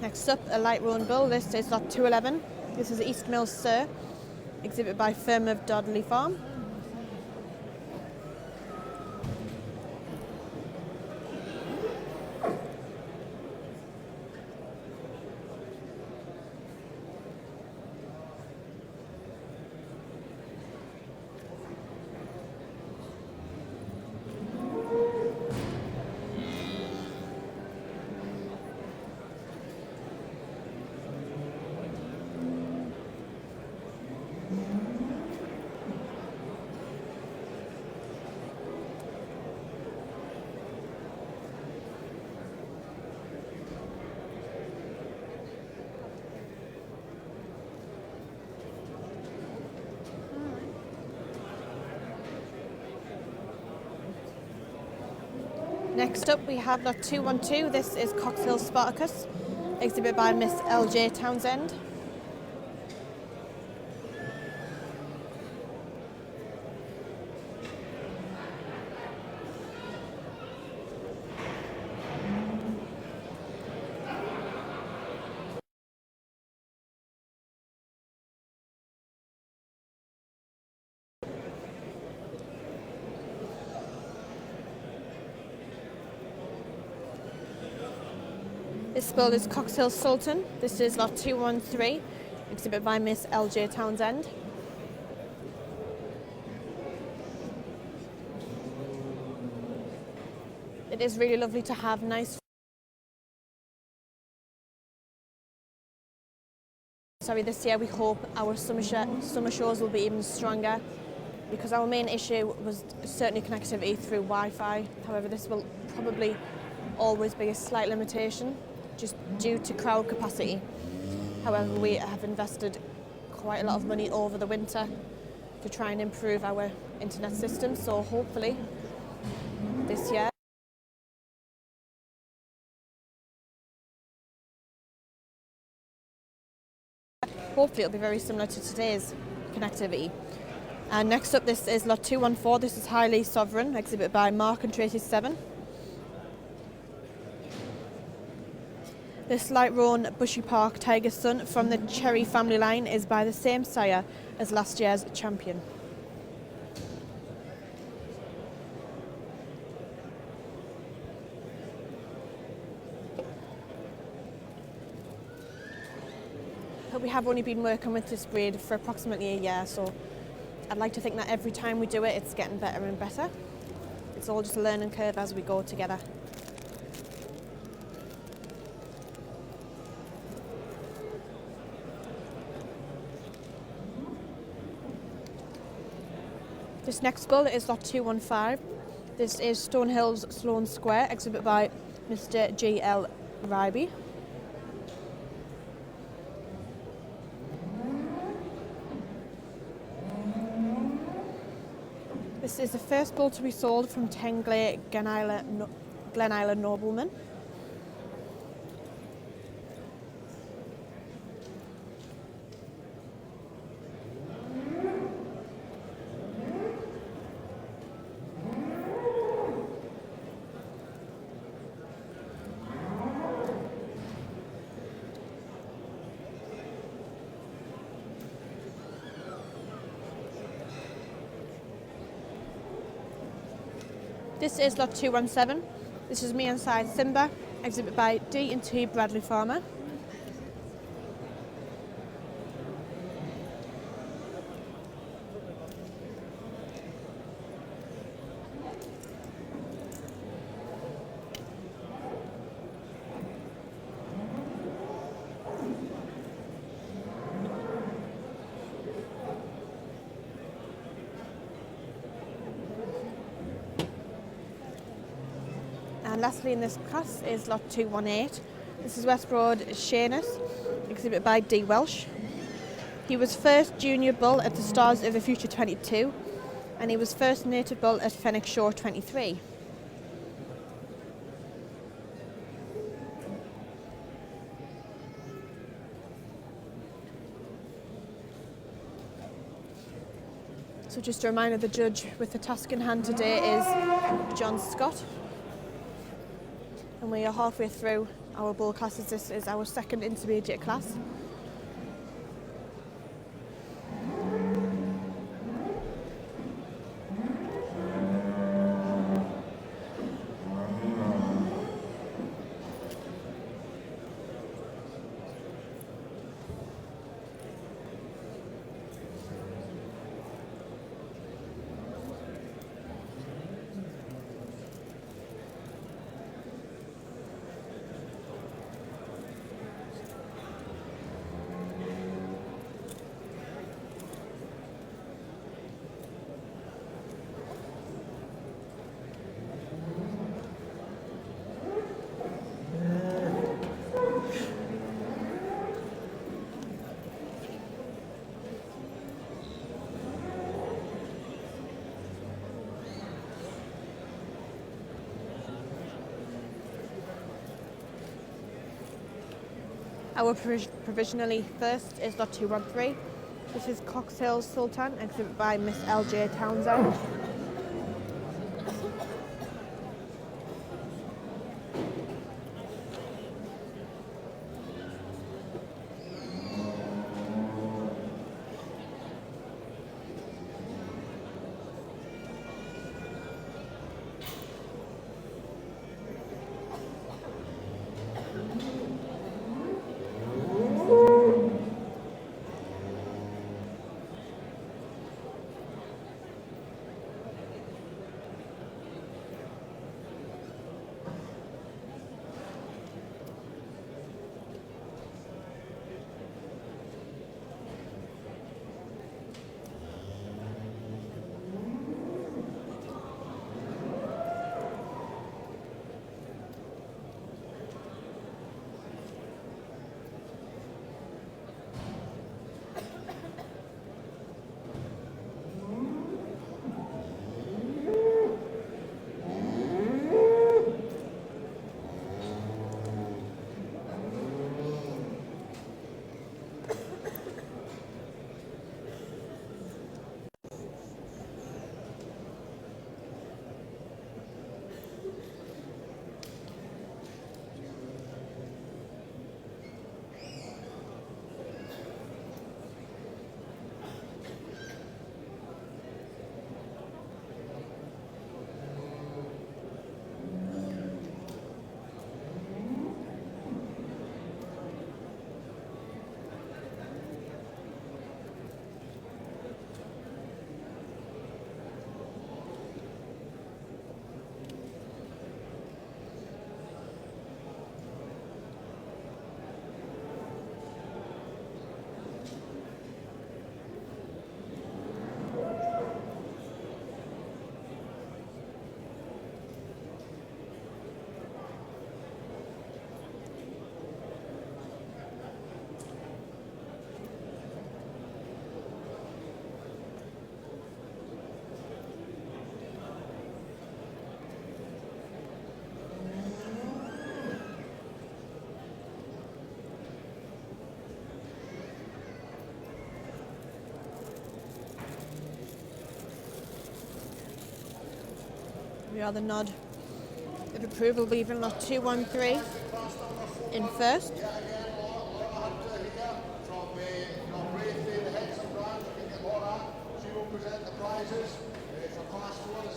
Next up, a light roan bull. This is lot 211. This is East Mills Sir, exhibit by Firm of Dodley Farm. Next up we have lot 212. This is Coxhill Spartacus, exhibit by Miss L.J. Townsend. This bull is Coxhill Sultan. This is lot 213, exhibit by Miss L.J. Townsend. It is really lovely to have nice... This year we hope our summer shows will be even stronger, because our main issue was certainly connectivity through Wi-Fi. However, this will probably always be a slight limitation, just due to crowd capacity. However, we have invested quite a lot of money over the winter to try and improve our internet system, so hopefully this year it'll be very similar to today's connectivity. And next up, this is lot 214. This is Highly Sovereign, exhibit by Mark and Tracy 7. This light roan Bushy Park Tiger Son from the Cherry family line is by the same sire as last year's champion. But we have only been working with this breed for approximately a year, so I'd like to think that every time we do it, it's getting better and better. It's all just a learning curve as we go together. This next bull is lot 215. This is Stonehill's Sloane Square, exhibit by Mr. G.L. Ryby. This is the first bull to be sold from Tengley Glen Island Nobleman. This is lot 217. This is Me Inside Simba, exhibit by D&T Bradley Farmer. lastly in this class is lot 218. This is West Road Shanus, exhibited by D. Welsh. He was first junior bull at the Stars of the Future 22, and he was first native bull at Fenwick Shore 23. So just a reminder, the judge with the task in hand today is John Scott. And we are halfway through our bull classes. This is our second intermediate class. Our provisionally first is lot 213. This is Coxhill Sultan, exhibited by Miss L.J. Townsend. We are the nod of approval, leaving lot 213 in first.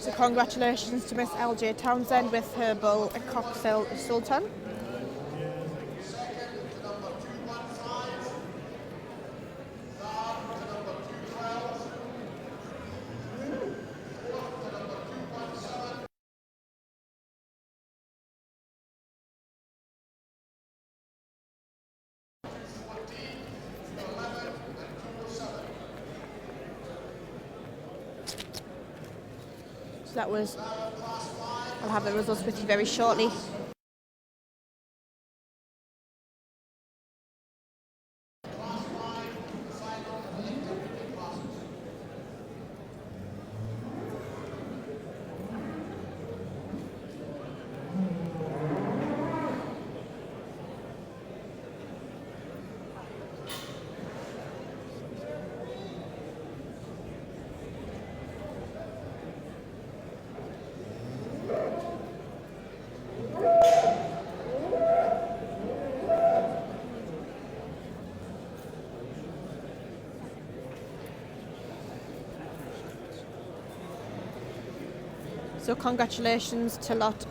So congratulations to Miss L.J. Townsend with her bull at Coxhill Sultan. That was I'll have the results with you very shortly. So congratulations to lot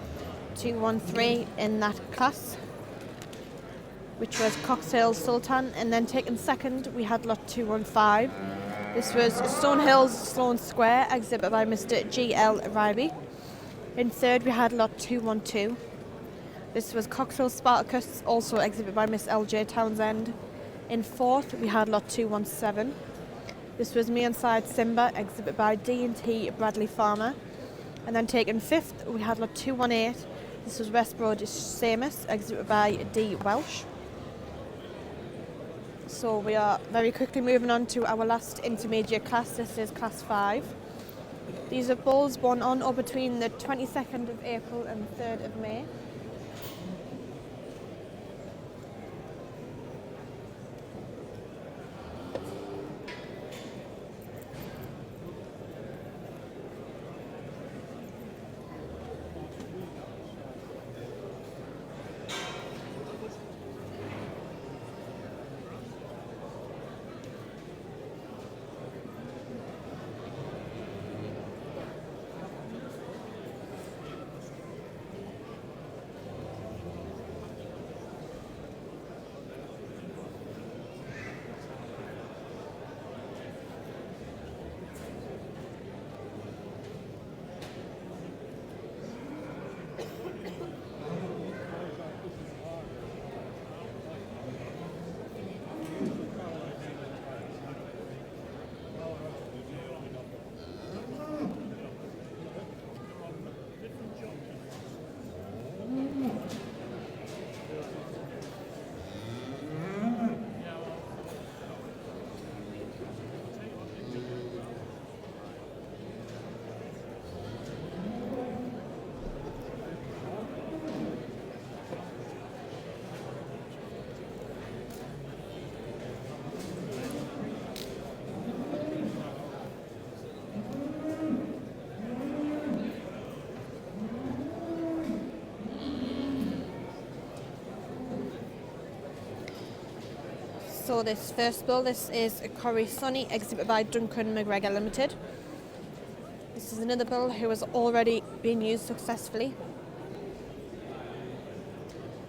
213 in that class, which was Cocktail Sultan, and then taken second we had lot 215. This was Stonehills Sloane Square, exhibit by Mr. G.L. Ryby. In third we had lot 212. This was Cocktail Spartacus, also exhibit by Miss L.J. Townsend. In fourth we had lot 217. This was Me Inside Simba, exhibit by D&T Bradley Farmer. And then taken fifth, we had lot 218. This was Westbroad Seamus, exhibit by D. Welsh. So we are very quickly moving on to our last intermediate class. This is class 5. These are bulls born on or between the 22nd of April and 3rd of May. So this first bull, this is a Corrie Sonny, exhibit by Duncan McGregor Limited. This is another bull who has already been used successfully.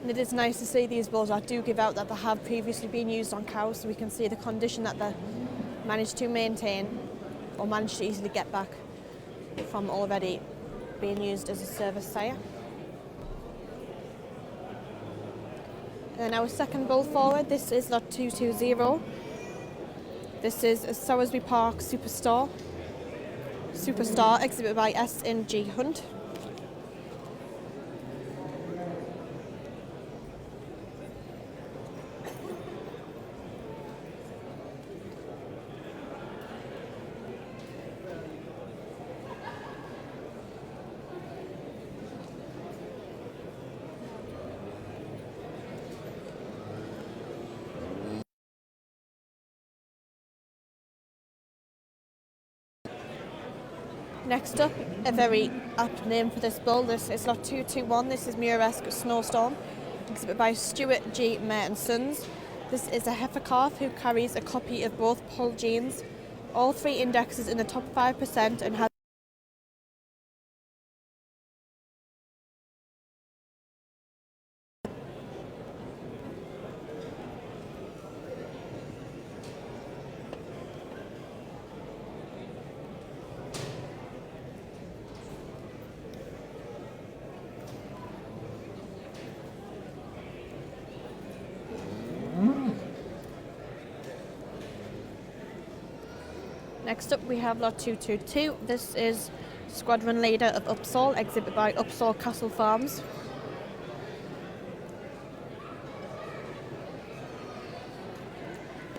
And it is nice to see these bulls that do give out that they have previously been used on cows, so we can see the condition that they managed to maintain or managed to easily get back from already being used as a service sire. And our second bull forward, this is lot 220. This is a Sowersby Park Superstar, exhibit by S&G Hunt. Next up, a very apt name for this bull. This is lot 221. This is Muresque Snowstorm, exhibit by Stuart G. Mayer and Sons. This is a heifer calf who carries a copy of both Pull genes, all three indexes in the top 5%, and has Next up we have lot 222. This is Squadron Leader of Upsall, exhibit by Upsall Castle Farms.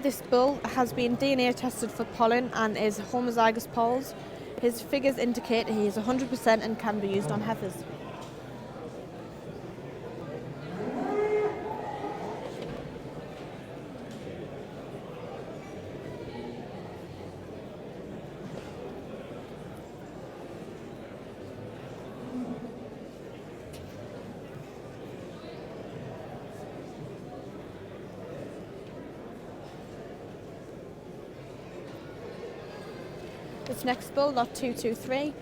This bull has been DNA tested for pollen and is homozygous poles. His figures indicate he is 100% and can be used on heifers. This next bull, lot 223.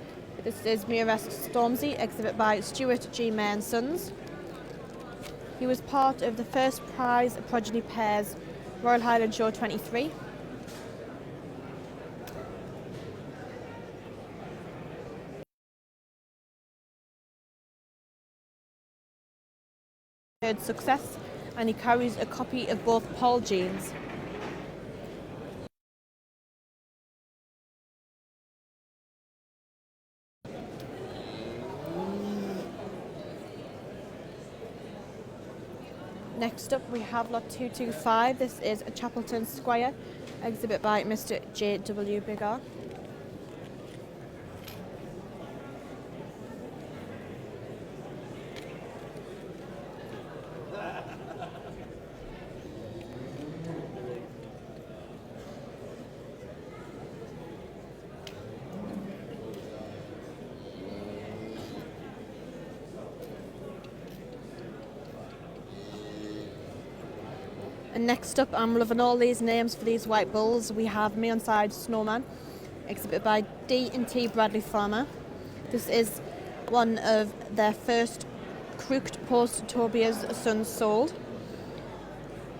This is Muiresk Stormzy, exhibit by Stuart G. May and Sons. He was part of the first prize progeny pairs Royal Highland Show 23. Success, and he carries a copy of both Paul genes. Next up we have lot 225. This is a Chapelton Squire, exhibit by Mr. J.W. Biggar. And next up, I'm loving all these names for these white bulls. We have Me on Side Snowman, exhibit by D&T Bradley Farmer. This is one of their first crooked post Tobia's sons sold.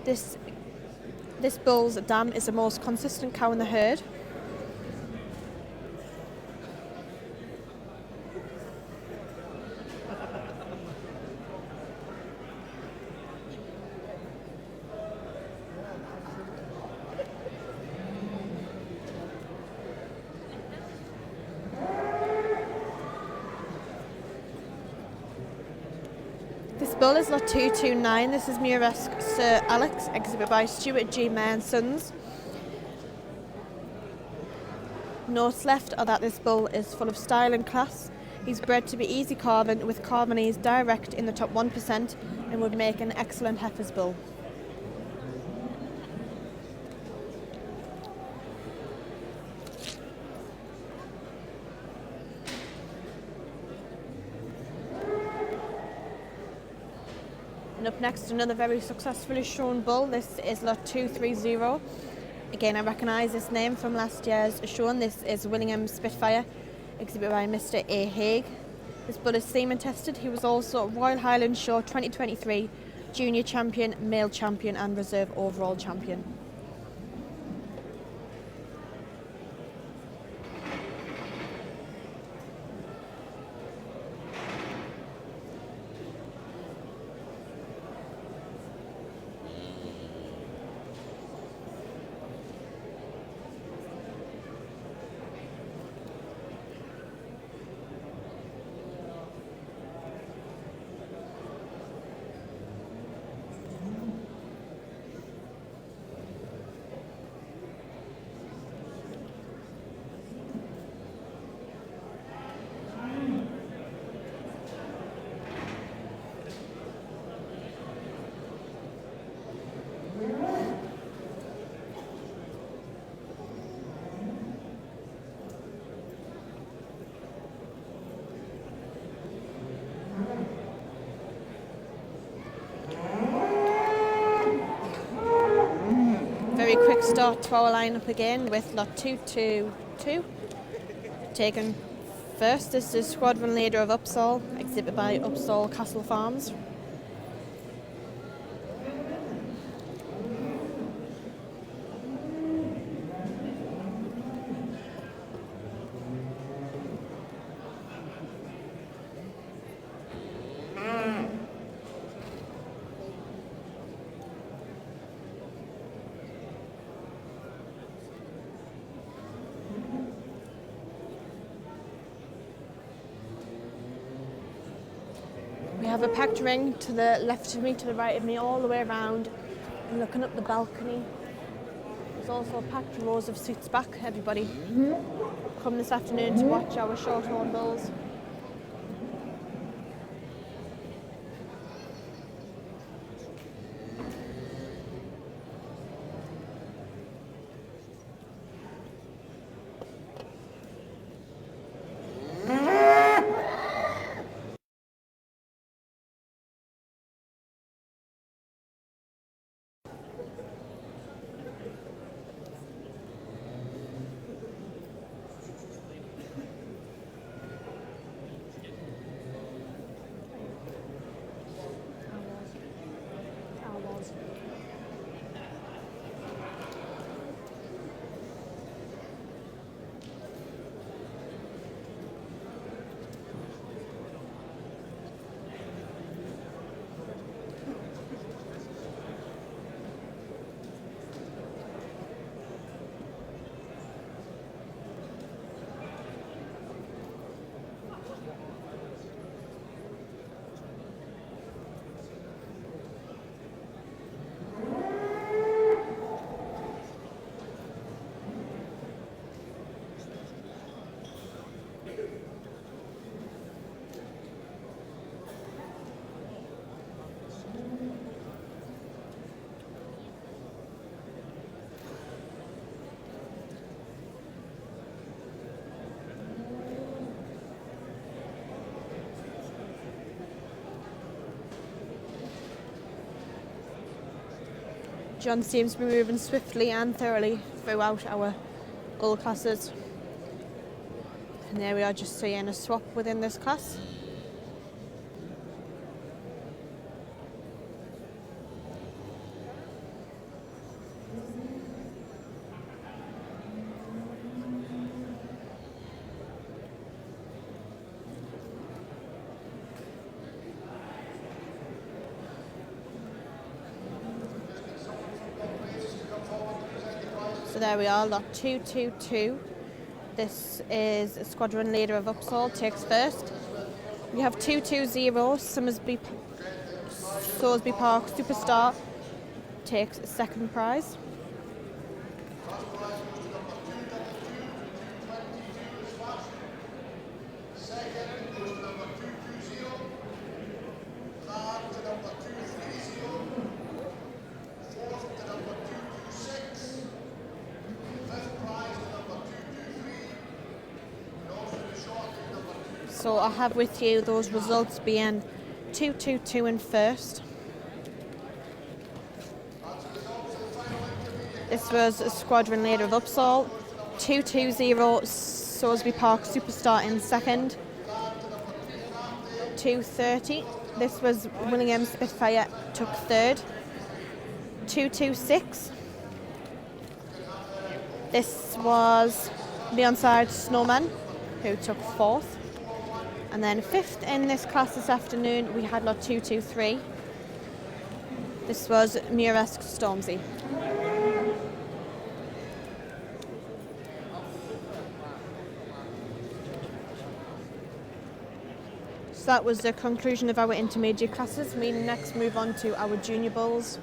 This bull's dam is the most consistent cow in the herd. This bull is lot 229. This is Muiresk Sir Alex, exhibit by Stuart G. May and Sons. Notes left are that this bull is full of style and class. He's bred to be easy carving, with carving direct in the top 1%, and would make an excellent heifer's bull. And up next, another very successfully shown bull. This is lot 230. Again, I recognise this name from last year's shown. This is Willingham Spitfire, exhibit by Mr. A. Haig. This bull is semen tested. He was also Royal Highland Show 2023 Junior Champion, Male Champion and Reserve Overall Champion. Very quick start to our lineup again with lot 222. Taken first, this is Squadron Leader of Upsall, exhibit by Upsall Castle Farms. have a packed ring to the left of me, to the right of me, all the way around, and looking up the balcony. There's also packed rows of seats back. Everybody come this afternoon to watch our Shorthorn bulls. John seems to be moving swiftly and thoroughly throughout our all classes. And there we are, just seeing a swap within this class. So there we are, lot 222. This is Squadron Leader of Upsall, takes first. We have 220, Somersby Park Superstar, takes second prize. So I have with you those results being 222 in first. This was a Squadron Leader of Upsall. 220 Somersby Park Superstar in second. 230. This was William Spitfire, took third. 226. This was Beyondside Snowman, who took fourth. And then fifth in this class this afternoon, we had lot 223. This was Muresque Stormzy. So that was the conclusion of our intermediate classes. We next move on to our junior bulls.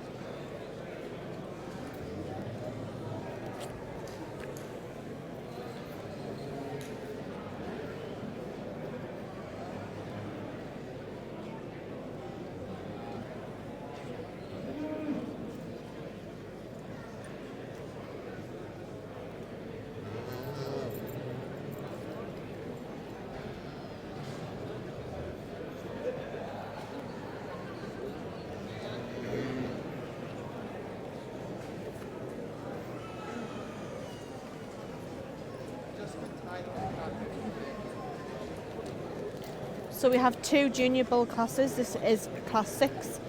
So we have two junior bull classes. This is class 6.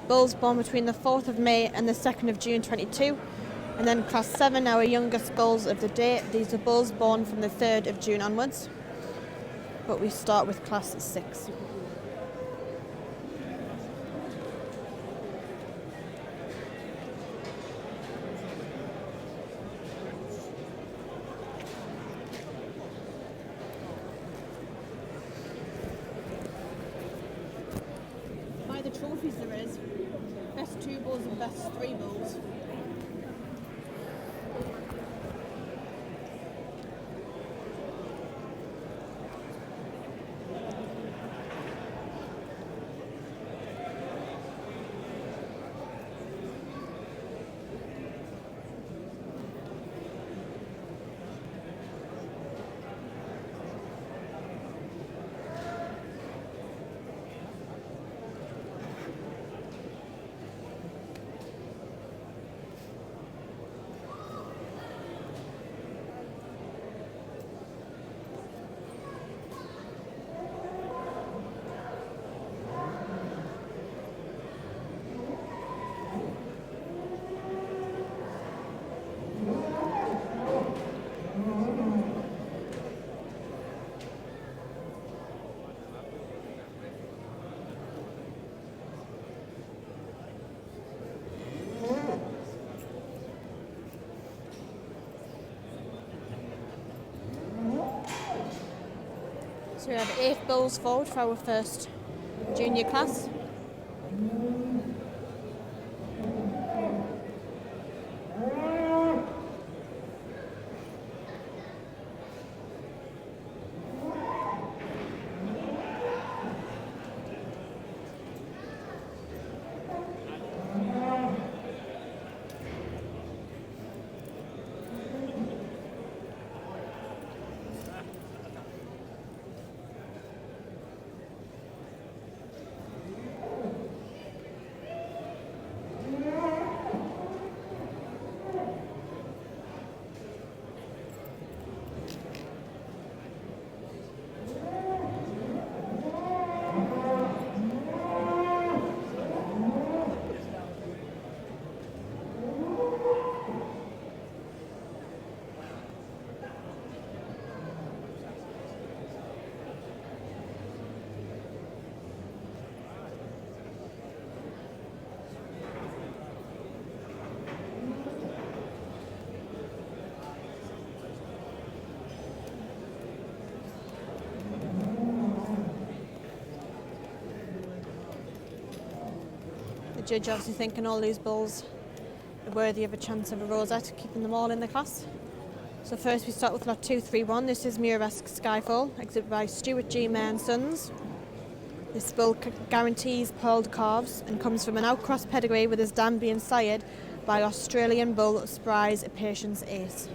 Bulls born between the 4th of May and the 2nd of June 22. And then class 7, our youngest bulls of the day. These are bulls born from the 3rd of June onwards. But we start with class 6. trophies there is. Best 2 bulls and best 3 bulls. So we have 8 bulls forward for our first junior class. The judge obviously thinking all these bulls are worthy of a chance of a rosette, keeping them all in the class. So first we start with lot 231. This is Muresque Skyfall, exhibited by Stuart G. Mayer and Sons. This bull guarantees pearled calves and comes from an outcross pedigree, with his dam being sired by Australian bull Spry's Patience Ace.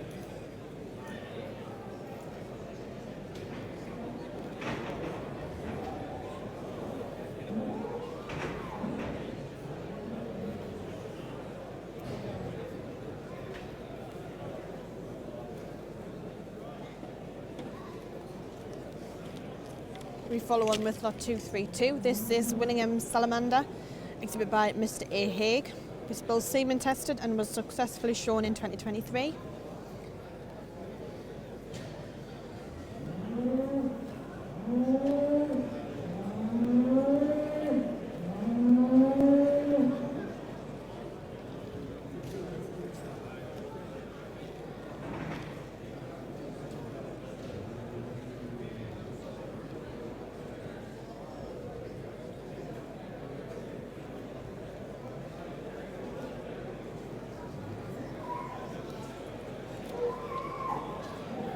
We follow on with lot 232. This is Willingham Salamander, exhibited by Mr. A. Haig. This bull semen tested and was successfully shown in 2023.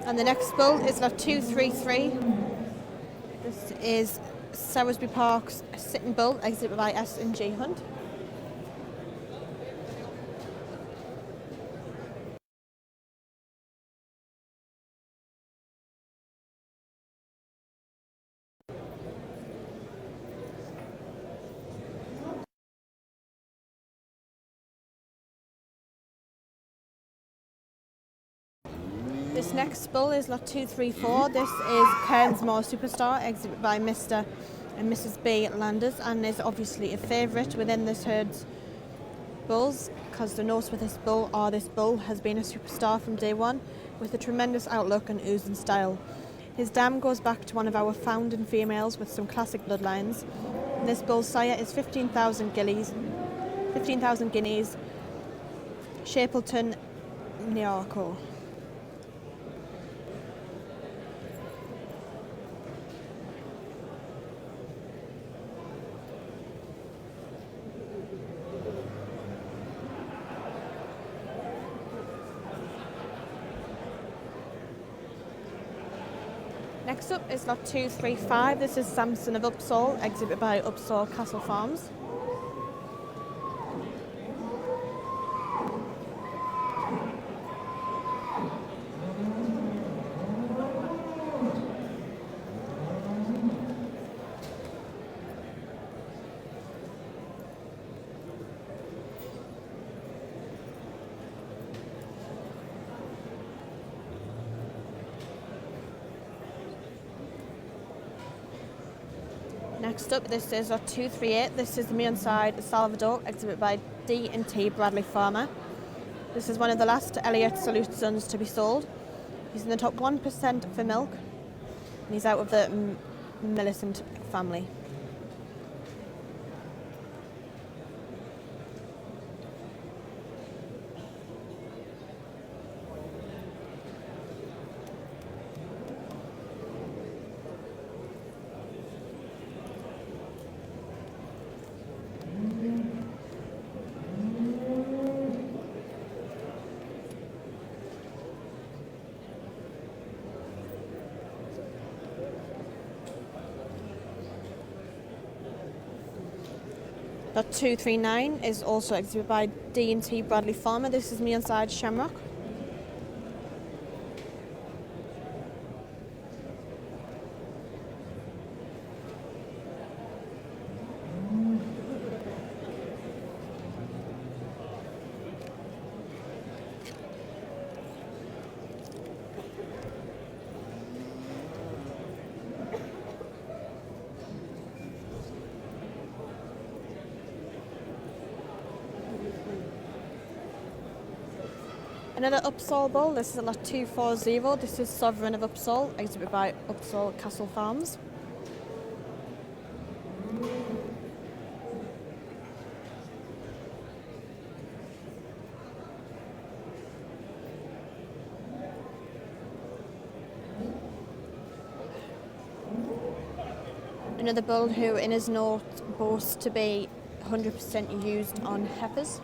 And the next bull is lot 233. This is Salisbury Park's Sitting Bull, exhibited by S&G Hunt. This next bull is lot 234. This is Cairnsmore Superstar, exhibited by Mr. and Mrs. B. Landers, and is obviously a favourite within this herd's bulls, because the notes with this bull are this bull has been a superstar from day one, with a tremendous outlook and oozing style. His dam goes back to one of our founding females with some classic bloodlines. This bull's sire is 15,000 guineas, Shapleton Nearco. Next up is lot 235. This is Samson of Upsall, exhibited by Upsall Castle Farms. Next up, this is lot 238. This is the Meonside Salvador, exhibited by D&T Bradley Farmer. This is one of the last Elliott Salute sons to be sold. He's in the top 1% for milk, and he's out of the Millicent family. Lot 239 is also exhibited by D&T Bradley Farmer. This is Meonside Shamrock. Another Upsall bull, this is a lot 240. This is Sovereign of Upsall, exhibited by Upsall Castle Farms. Another bull who in his note boasts to be 100% used on heifers.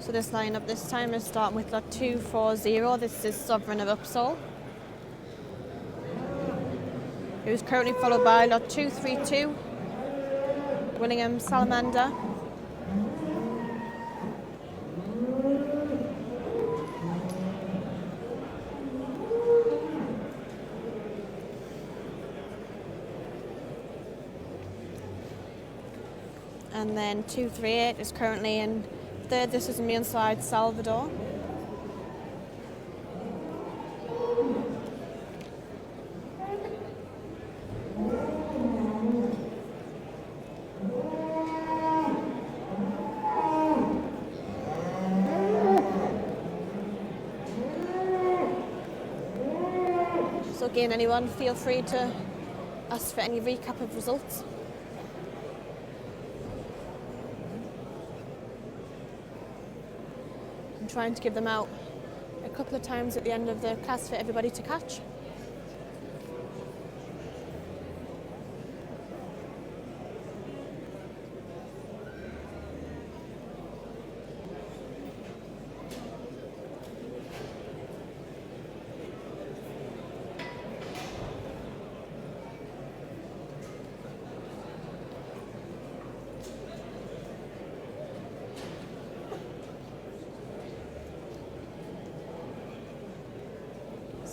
So this lineup this time is starting with lot 240. This is Sovereign of Upsall, who's currently followed by lot 232, Willingham Salamander, and then 238 is currently in third. This is Meonside Salvador. So again, anyone feel free to ask for any recap of results. Trying to give them out a couple of times at the end of the class for everybody to catch.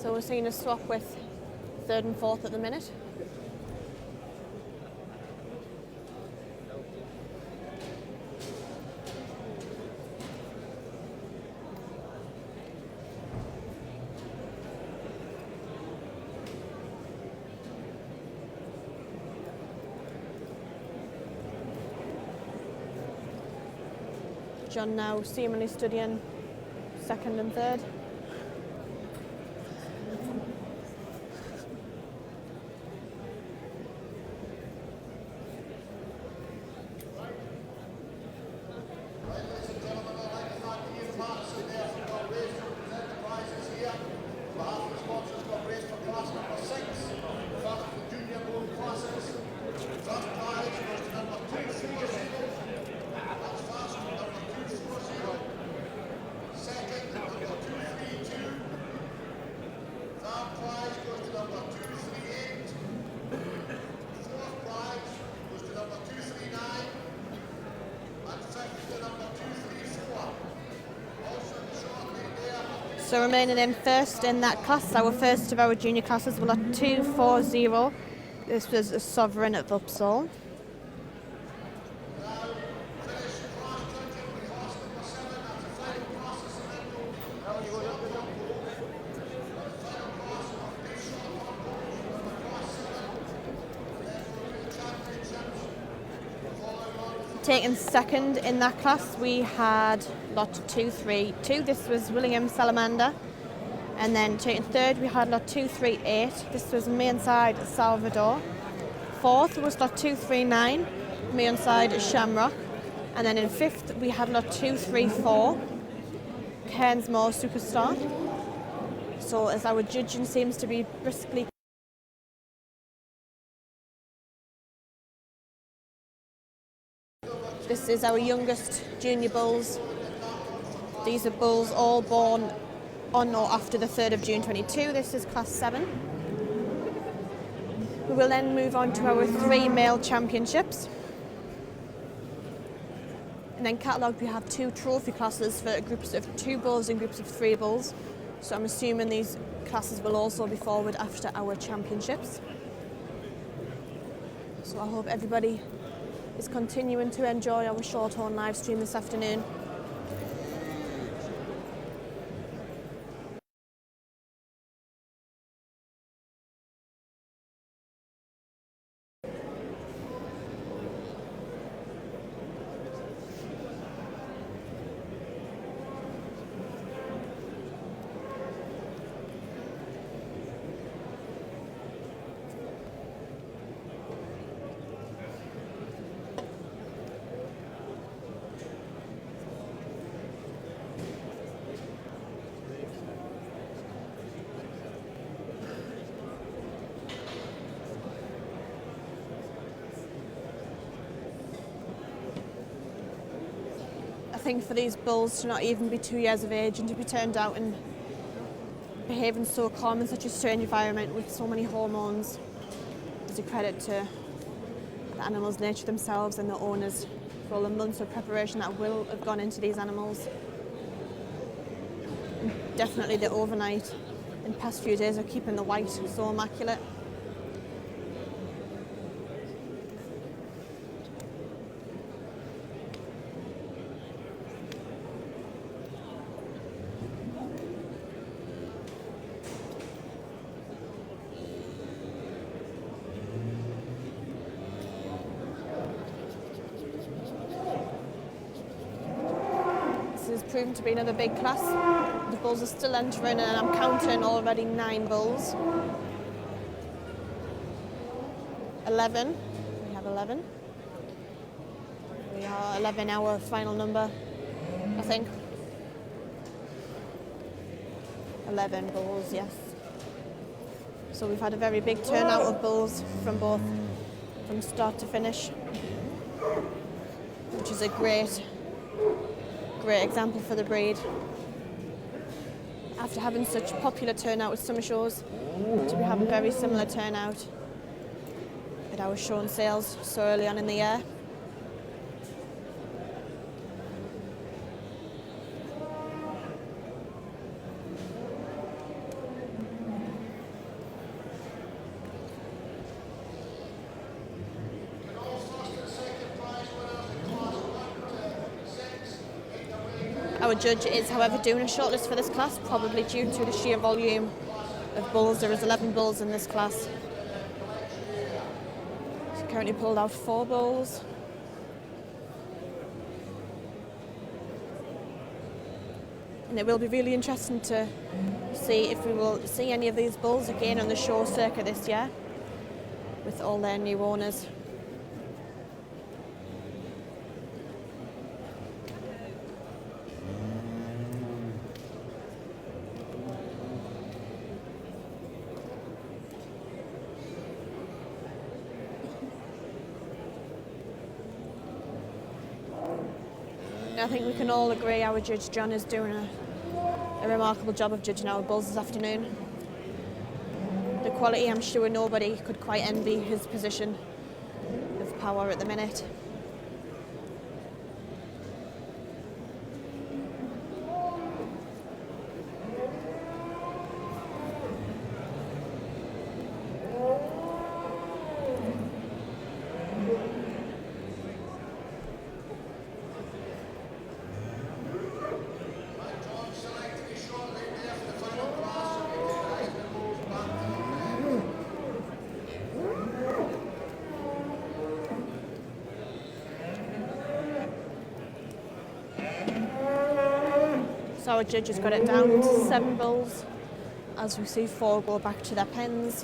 So we're seeing a swap with third and fourth at the minute. John now seemingly studying second and third. So remaining in first in that class, our first of our junior classes will at 240. This was a Sovereign at Vauxhall. Taking second in that class, we had lot 232. This was William Salamander. And then taking third, we had lot 238. This was Mainside Salvador. Fourth was lot 239, Mainside Shamrock. And then in fifth, we had lot 234, Cairnsmore Superstar. So as our judging seems to be briskly. This is our youngest junior bulls. These are bulls all born on or after the 3rd of June 22. This is class 7. We will then move on to our 3 male championships. And then catalogued we have 2 trophy classes for groups of 2 bulls and groups of 3 bulls. So I'm assuming these classes will also be forward after our championships. So I hope everybody is continuing to enjoy our Shorthorn live stream this afternoon. I think for these bulls to not even be 2 years of age and to be turned out and behaving so calm in such a strange environment with so many hormones is a credit to the animals' nature themselves and the owners for all the months of preparation that will have gone into these animals. And definitely the overnight and past few days of keeping the white so immaculate. This has proven to be another big class. The bulls are still entering and I'm counting already 9 bulls. 11. We have 11. We are 11 our final number, I think. 11 bulls, yes. So we've had a very big turnout of bulls from start to finish, which is a great example for the breed. After having such popular turnout with summer shows, to be having very similar turnout at our show and sales so early on in the year. Our judge is, however, doing a shortlist for this class, probably due to the sheer volume of bulls. There is 11 bulls in this class. She's currently pulled out 4 bulls. And it will be really interesting to see if we will see any of these bulls again on the show circuit this year with all their new owners. I think we can all agree our judge John is doing a remarkable job of judging our bulls this afternoon. The quality, I'm sure nobody could quite envy his position of power at the minute. So our judge has got it down to 7 bulls, as we see 4 go back to their pens.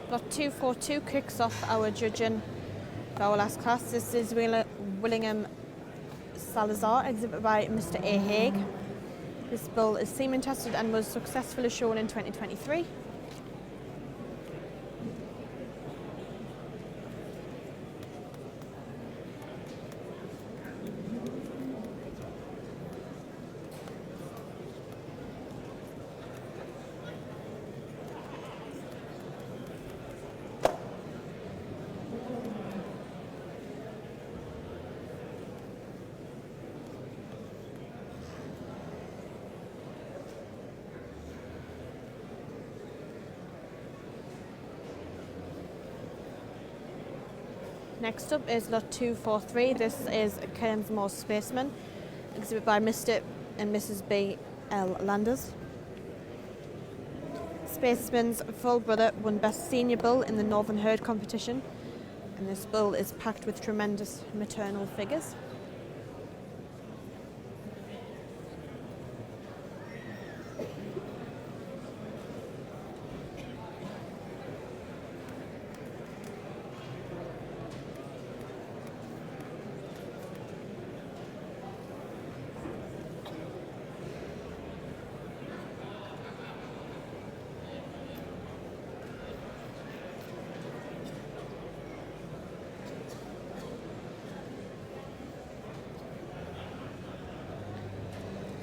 Lot 242 kicks off our judging for our last class. This is Willingham Salazar, exhibited by Mr. A. Haig. This bull is semen tested and was successfully shown in 2023. Next up is lot 243. This is Kernsmore Spaceman, exhibited by Mr. and Mrs. B. L. Landers. Spaceman's full brother won Best Senior Bull in the Northern Herd competition, and this bull is packed with tremendous maternal figures.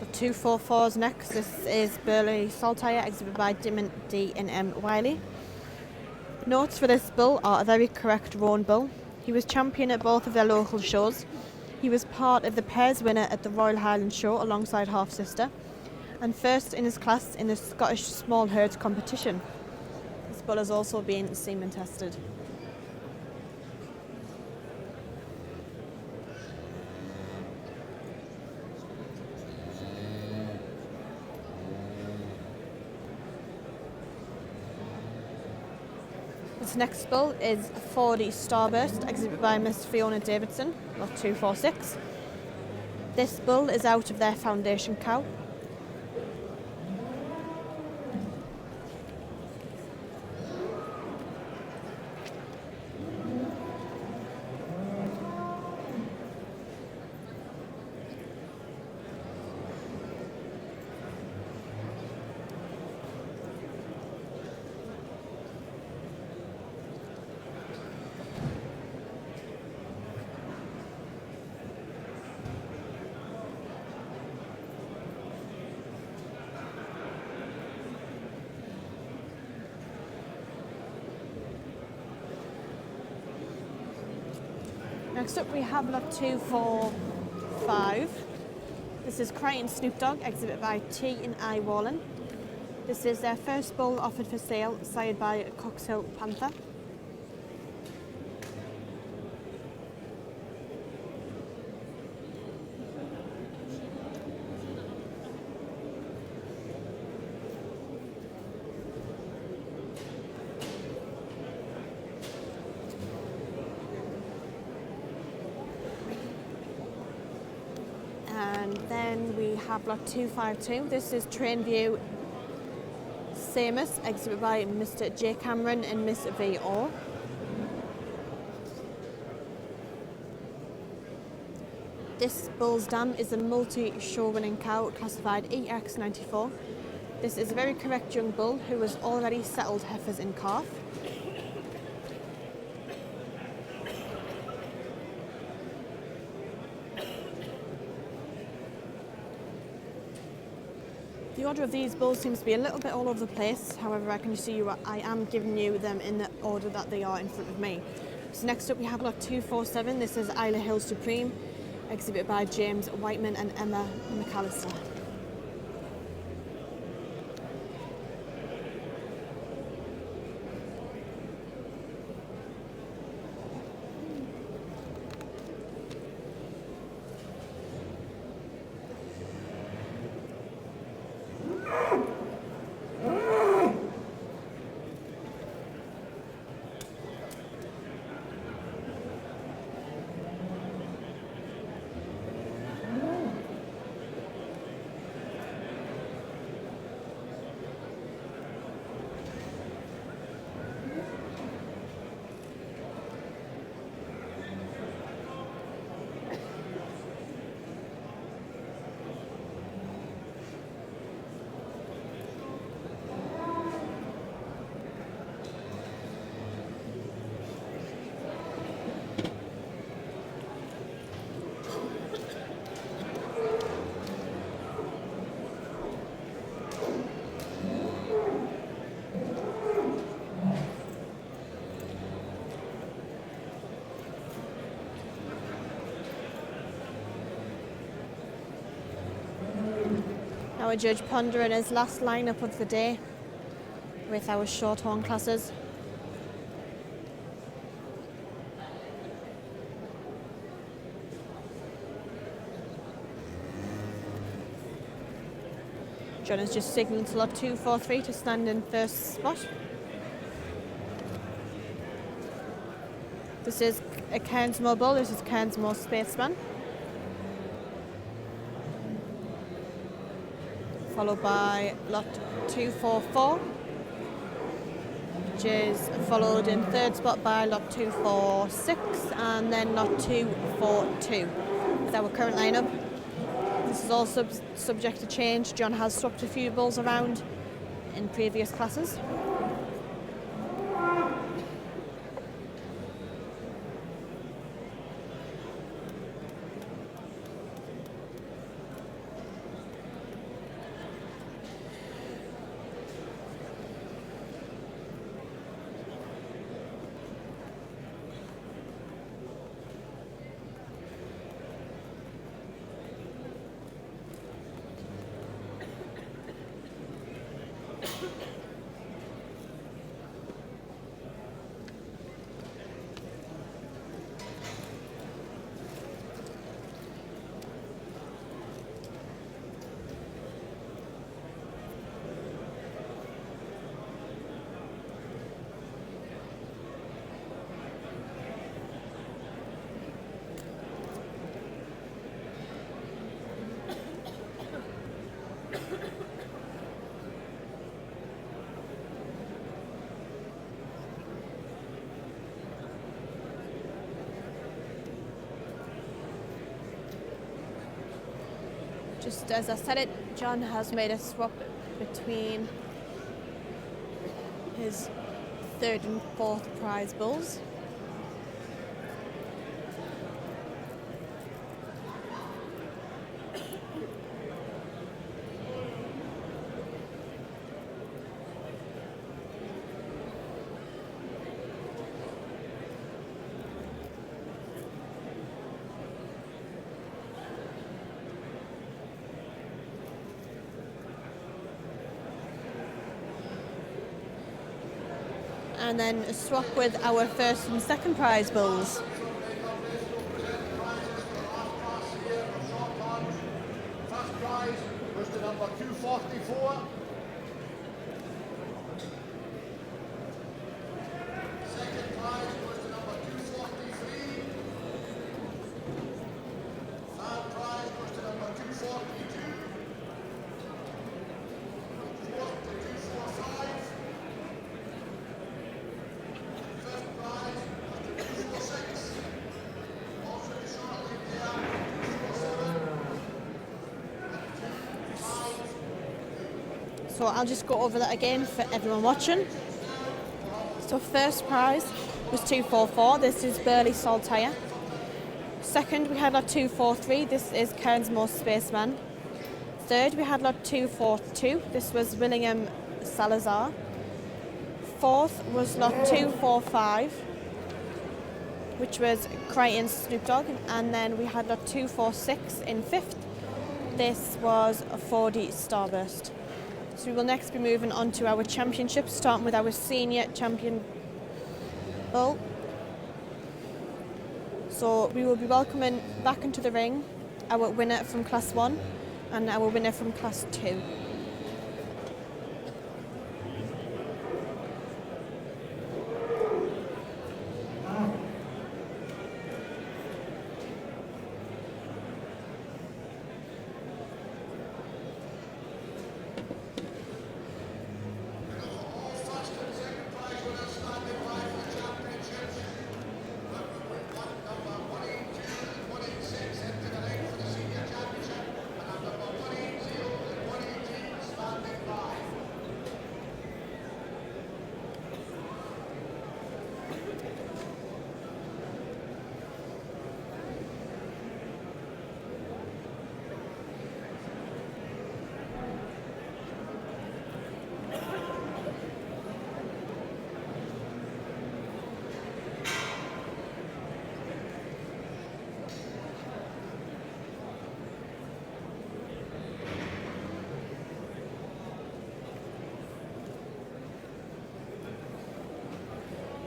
The 244s next. This is Burley Saltire, exhibited by Dimon D and M Wiley. Notes for this bull are a very correct roan bull. He was champion at both of their local shows. He was part of the pairs winner at the Royal Highland Show alongside half sister, and first in his class in the Scottish Small Herds competition. This bull has also been semen tested. This next bull is 4D Starburst, exhibited by Miss Fiona Davidson, lot 246. This bull is out of their foundation cow. Next up we have lot 245. This is Crichton Snoop Dog, exhibited by T and I Wallen. This is their first bull offered for sale, sired by Coxhill Panther. And then we have lot 252. This is Trainview Samus, exhibited by Mr. J. Cameron and Miss V. Orr. This bull's dam is a multi-show winning cow classified EX94. This is a very correct young bull who has already settled heifers in calf. The order of these bulls seems to be a little bit all over the place. However, I can assure you I am giving you them in the order that they are in front of me. So next up we have lot 247. This is Isla Hill Supreme, exhibited by James Whiteman and Emma McAllister. Our judge pondering his last lineup of the day with our Shorthorn classes. John has just signalled to lot 243 to stand in first spot. This is a Cairnsmore bull, this is Cairnsmore Spaceman. Followed by lot 244, which is followed in third spot by lot 246 and then lot 242. That's our current lineup. This is all subject to change. John has swapped a few bulls around in previous classes. Just as I said it, John has made a swap between his third and fourth prize bulls. and then a swap with our first and second prize bulls. First prize goes to number 244. Second prize goes to number 243. Third prize goes to number 242. Fourth to 245. Fifth prize goes to 246. Also to Stirling there, 247. So I'll just go over that again for everyone watching. So first prize was 244. This is Burley Saltire. Second, we had lot 243. This is Cairnsmore Spaceman. Third, we had lot 242. This was William Salazar. Fourth was lot 245, which was Crichton Snoop Dogg. And then we had lot 246 in fifth. This was a 4D Starburst. So we will next be moving on to our championship, starting with our senior champion bull. So we will be welcoming back into the ring our winner from Class 1 and our winner from Class 2.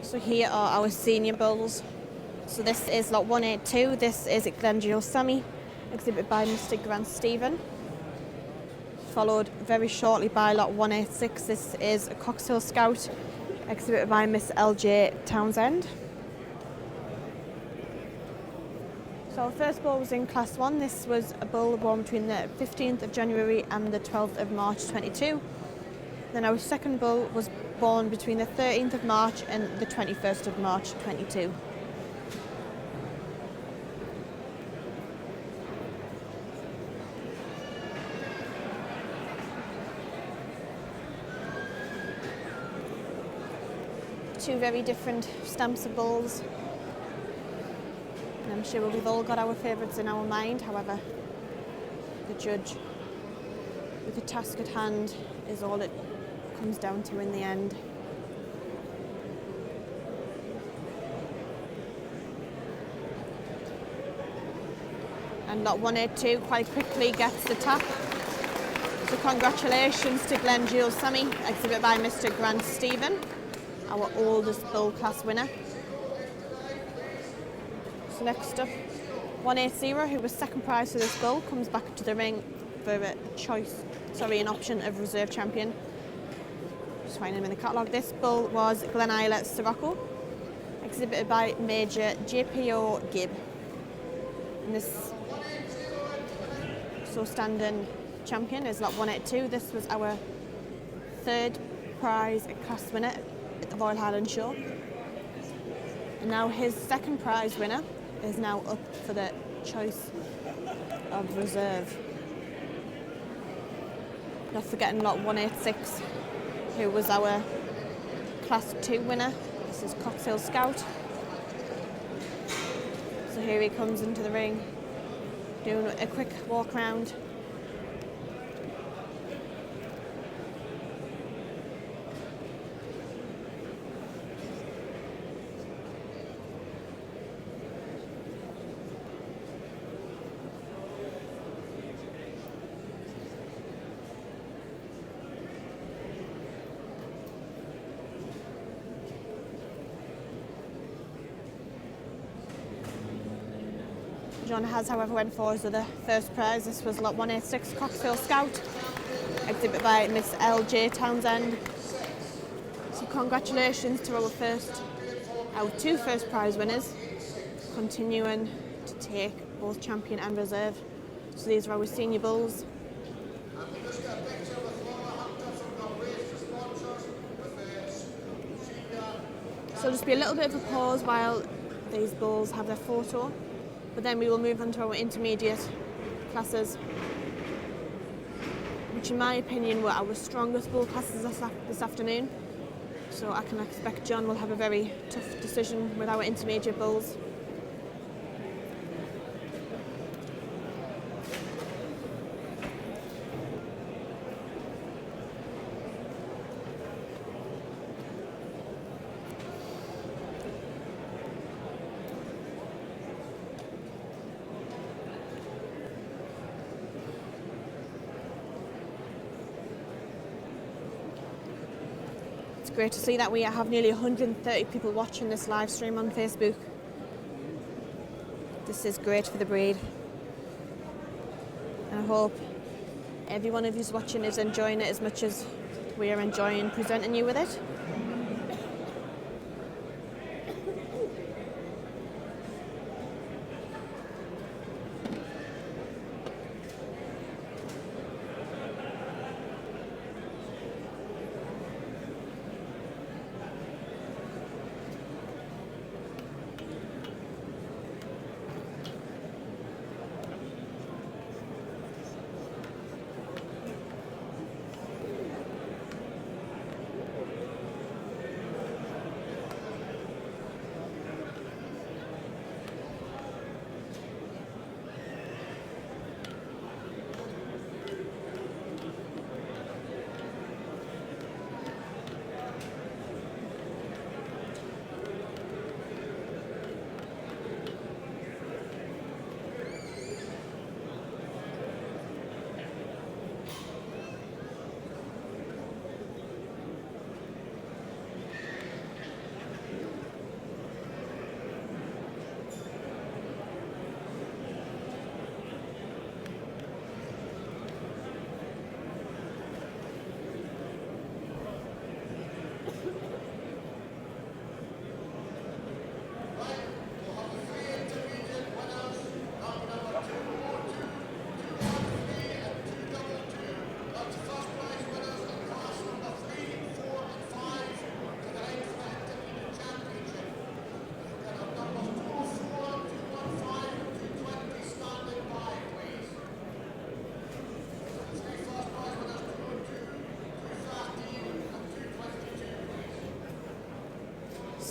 So here are our senior bulls. So this is lot 182. This is Glendual Sammy, exhibited by Mr. Grant Stephen. Followed very shortly by lot 186. This is a Coxhill Scout, exhibited by Miss LJ Townsend. So our first bull was in Class 1. This was a bull born between the 15th of January and the 12th of March 22. Then our second bull was born between the 13th of March and the 21st of March 22. Two very different stamps of bulls. And I'm sure we've all got our favourites in our mind. However, the judge, with the task at hand, is all it comes down to in the end. And lot 182 quite quickly gets the tap. So congratulations to Glendual Sammy, exhibited by Mr. Grant Stephen, our oldest bull class winner. So next up, 180, who was second prize for this bull, comes back to the ring for an option of reserve champion. Just finding him in the catalogue. This bull was Glen Isla Sirocco, exhibited by Major JPO Gibb. And this standing champion is lot 182. This was our third prize class winner at the Royal Highland Show. And now his second prize winner is now up for the choice of reserve. Not forgetting lot 186, who was our Class 2 winner. This is Coxhill Scout. So here he comes into the ring, doing a quick walk round. John has, however, went for as the first prize. This was lot 186 Coxfield Scout, exhibit by Miss L.J. Townsend. So congratulations to our two first prize winners, continuing to take both champion and reserve. So these are our senior bulls. So there'll just be a little bit of a pause while these bulls have their photo, but then we will move on to our intermediate classes, which in my opinion were our strongest bull classes this afternoon. So I can expect John will have a very tough decision with our intermediate bulls. Great to see that we have nearly 130 people watching this live stream on Facebook. This is great for the breed. And I hope every one of you watching is enjoying it as much as we are enjoying presenting you with it.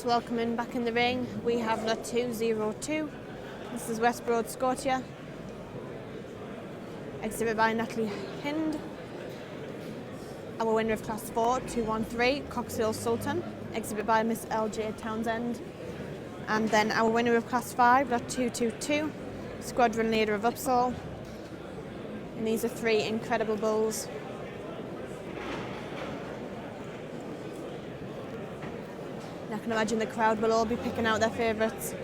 Welcoming back in the ring, we have lot 202. This is West Broad Scotia, exhibit by Natalie Hind. Our winner of class 4, 213, Coxfield Sultan, exhibit by Miss L.J. Townsend. And then our winner of class 5, lot 222, Squadron Leader of Upsall. And these are three incredible bulls. I can imagine the crowd will all be picking out their favourites.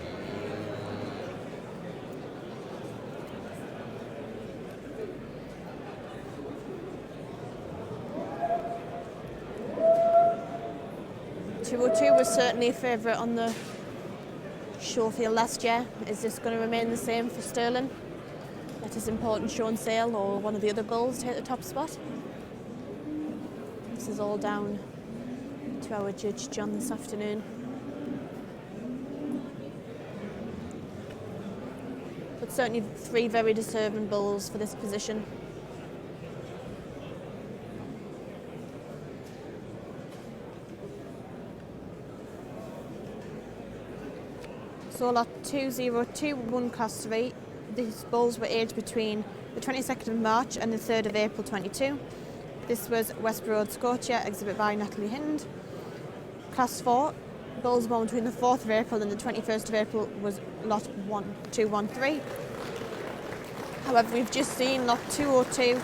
.202 was certainly a favourite on the show field last year. Is this going to remain the same for Stirling? Let his important show and sale or one of the other bulls take the top spot? This is all down to our judge John this afternoon. But certainly three very deserving bulls for this position. So lot 202 won class 3. These bulls were aged between the 22nd of March and the 3rd of April 22. This was West Broad Scotia, exhibit by Natalie Hind. Class 4, bulls born between the 4th of April and the 21st of April was lot 213. However, we've just seen lot 202,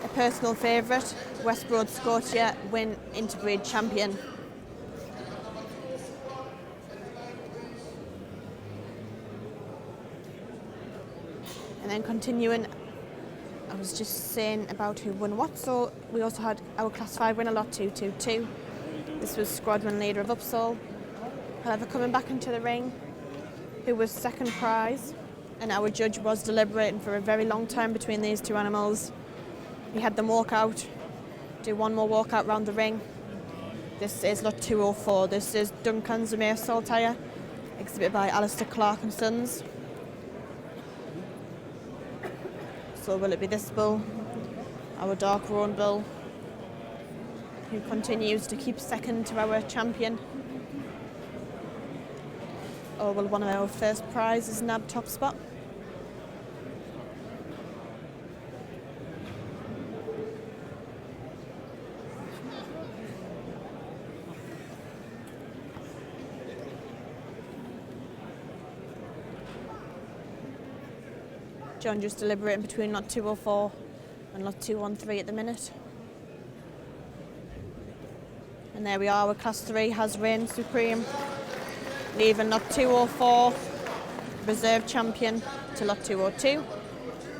a personal favourite, West Broad Scotia, win interbreed champion. And continuing, I was just saying about who won what. So we also had our Class 5 winner, lot 222. This was squadron leader of Upsall. However, coming back into the ring, who was second prize, and our judge was deliberating for a very long time between these two animals. He had them walk out, do one more walk out round the ring. This is lot 204. This is Duncan's Mare Saltire, exhibited by Alistair Clark and Sons. So will it be this bull, our dark roan bull, who continues to keep second to our champion? Or will one of our first prizes nab top spot? John just deliberating between lot 204 and lot 213 at the minute. And there we are, with Class 3 has reigned supreme, leaving lot 204, reserve champion, to lot 202.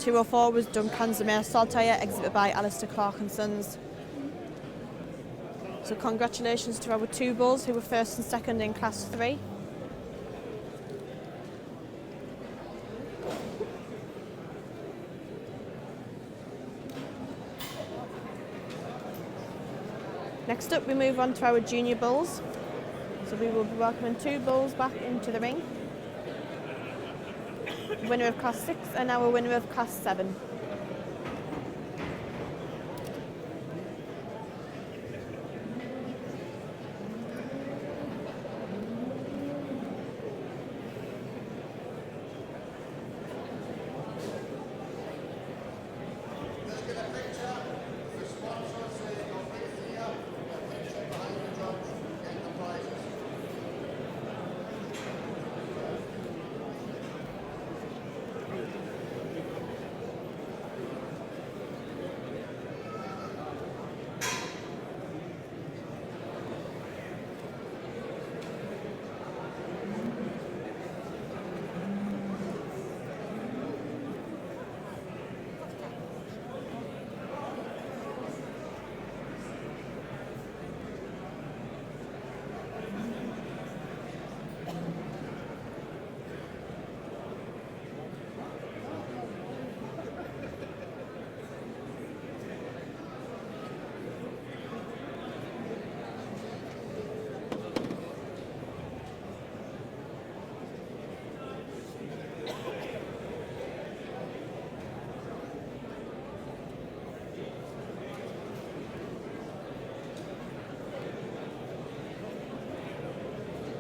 204 was Duncan's Mare Saltire, exhibited by Alistair Clark and Sons. So congratulations to our two bulls who were first and second in Class 3. Next up, we move on to our junior bulls. So we will be welcoming two bulls back into the ring. Winner of Class 6 and our winner of Class 7.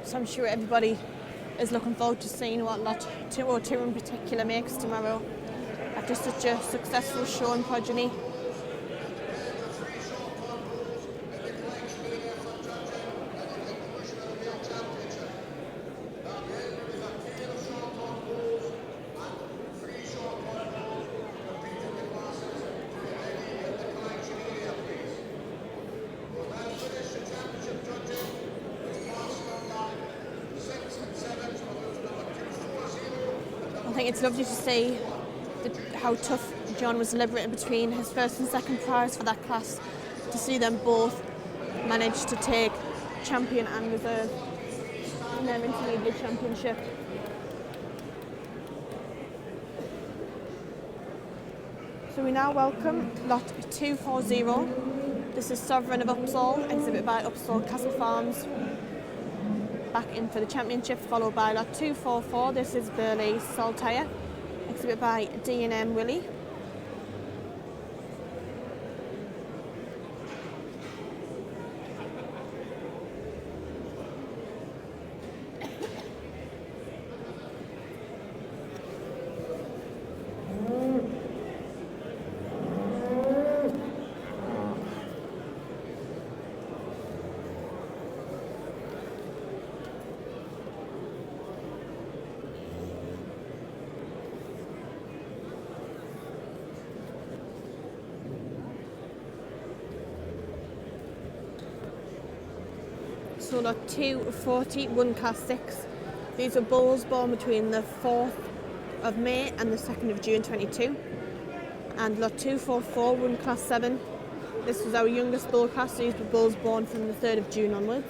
So I'm sure everybody is looking forward to seeing what lot 202 in particular makes tomorrow. After such a successful show in progeny. I think it's lovely to see how tough John was deliberating between his first and second prize for that class, to see them both manage to take champion and reserve in their intermediate championship. So we now welcome lot 240. This is Sovereign of Upsall, exhibited by Upsall Castle Farms. Back in for the championship, followed by lot 244. This is Burley Saltire, exhibited by D&M Willie. So lot 240, 1 Class 6. These are bulls born between the 4th of May and the 2nd of June 22. And lot 244 won Class 7. This was our youngest bull class, these were bulls born from the 3rd of June onwards.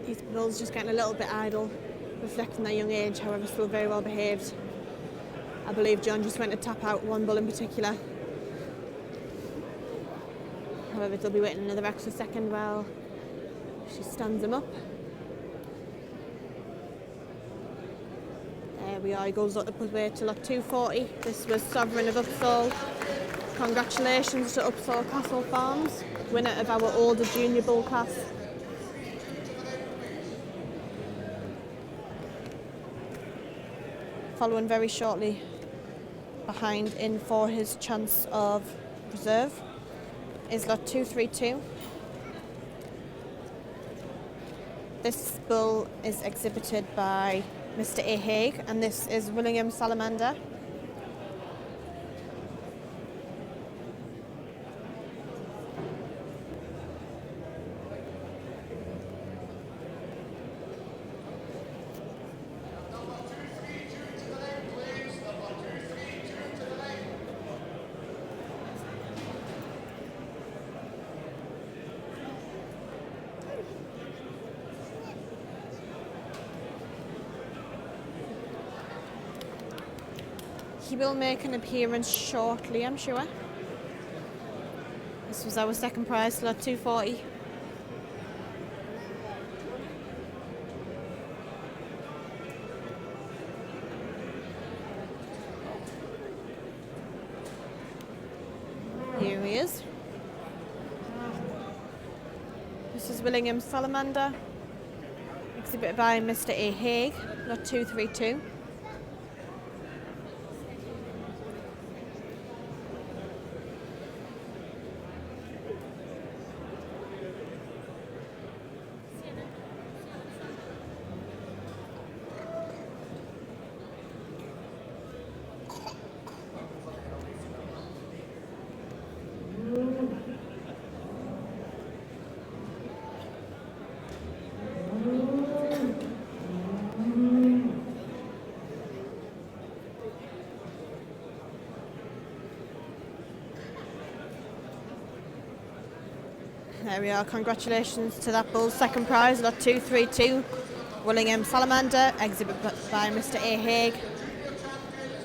These bulls just getting a little bit idle, reflecting their young age, however still very well behaved. I believe John just went to tap out one bull in particular. However, they'll be waiting another extra second while she stands him up. There we are, he goes up the way to lot 240. This was Sovereign of Upsall. Congratulations to Upsall Castle Farms, winner of our older junior bull class. Following very shortly behind in for his chance of reserve is lot 232. This bull is exhibited by Mr. A. Haig, and this is Willingham Salamander. He will make an appearance shortly, I'm sure. This was our second prize, lot 240. Here he is. This is Willingham Salamander, exhibited by Mr. A. Haig, lot 232. There we are, congratulations to that bull. Second prize, lot 232, Willingham Salamander, exhibited by Mr. A. Haig.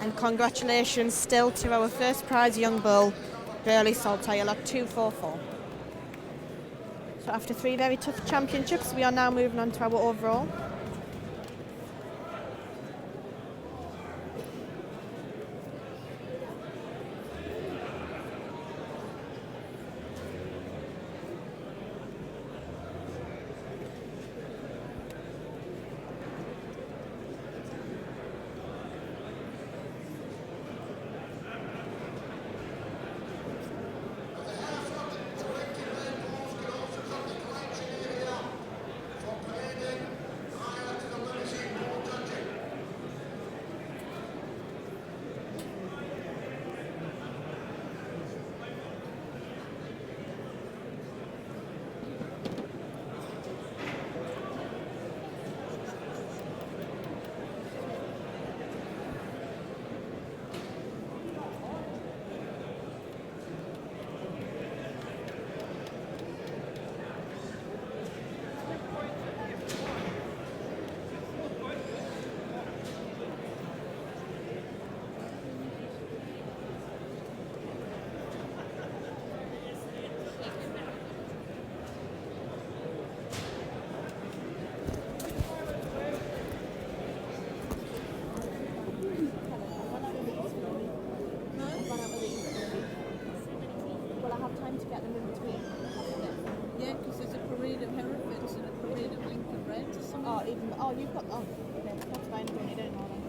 And congratulations still to our first prize young bull, Burley Saltire, lot 244. So after 3 very tough championships, we are now moving on to our overall. time to get them in between. Yeah, because there's a parade of Herefords and a parade of Lincoln Reds or something. Oh, you've got, okay, that's fine, don't need it all then.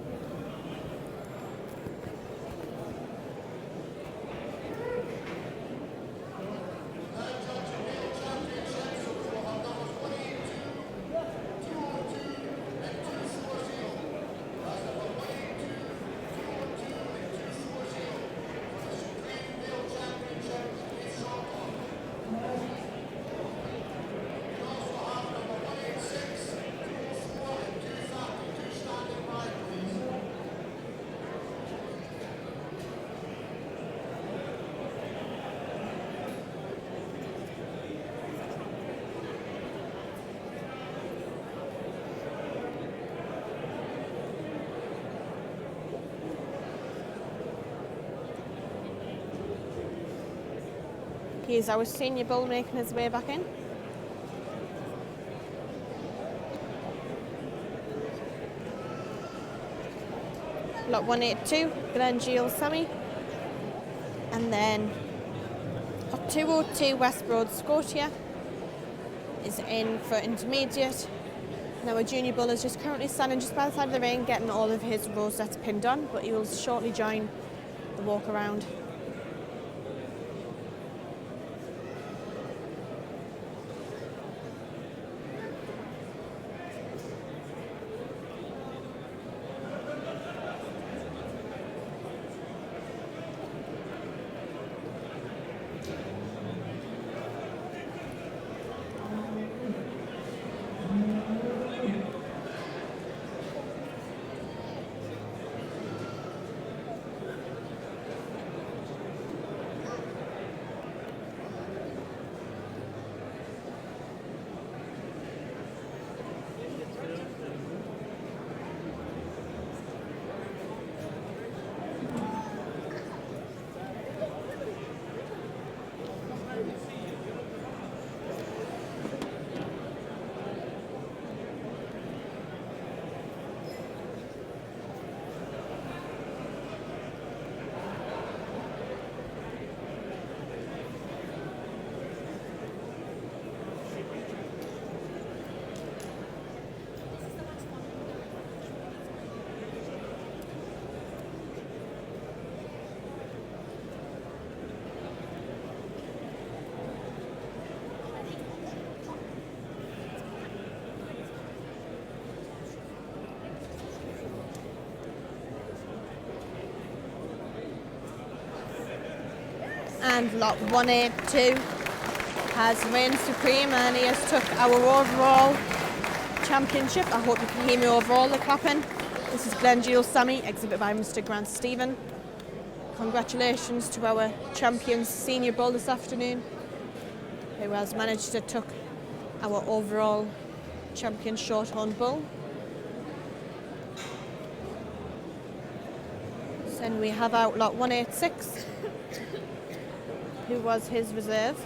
Here's our senior bull making his way back in. Lot 182, Glengiel Sammy. And then lot 202, West Road Scotia is in for intermediate. Now our junior bull is just currently standing just by the side of the ring getting all of his rosettes pinned on, but he will shortly join the walk around. And lot 182 has reigned supreme and he has took our overall championship. I hope you can hear me over all the clapping. This is Glengiel Sammy, exhibited by Mr. Grant Stephen. Congratulations to our champion senior bull this afternoon, who has managed to took our overall champion Shorthorn bull. Then we have out lot 186, who was his reserve.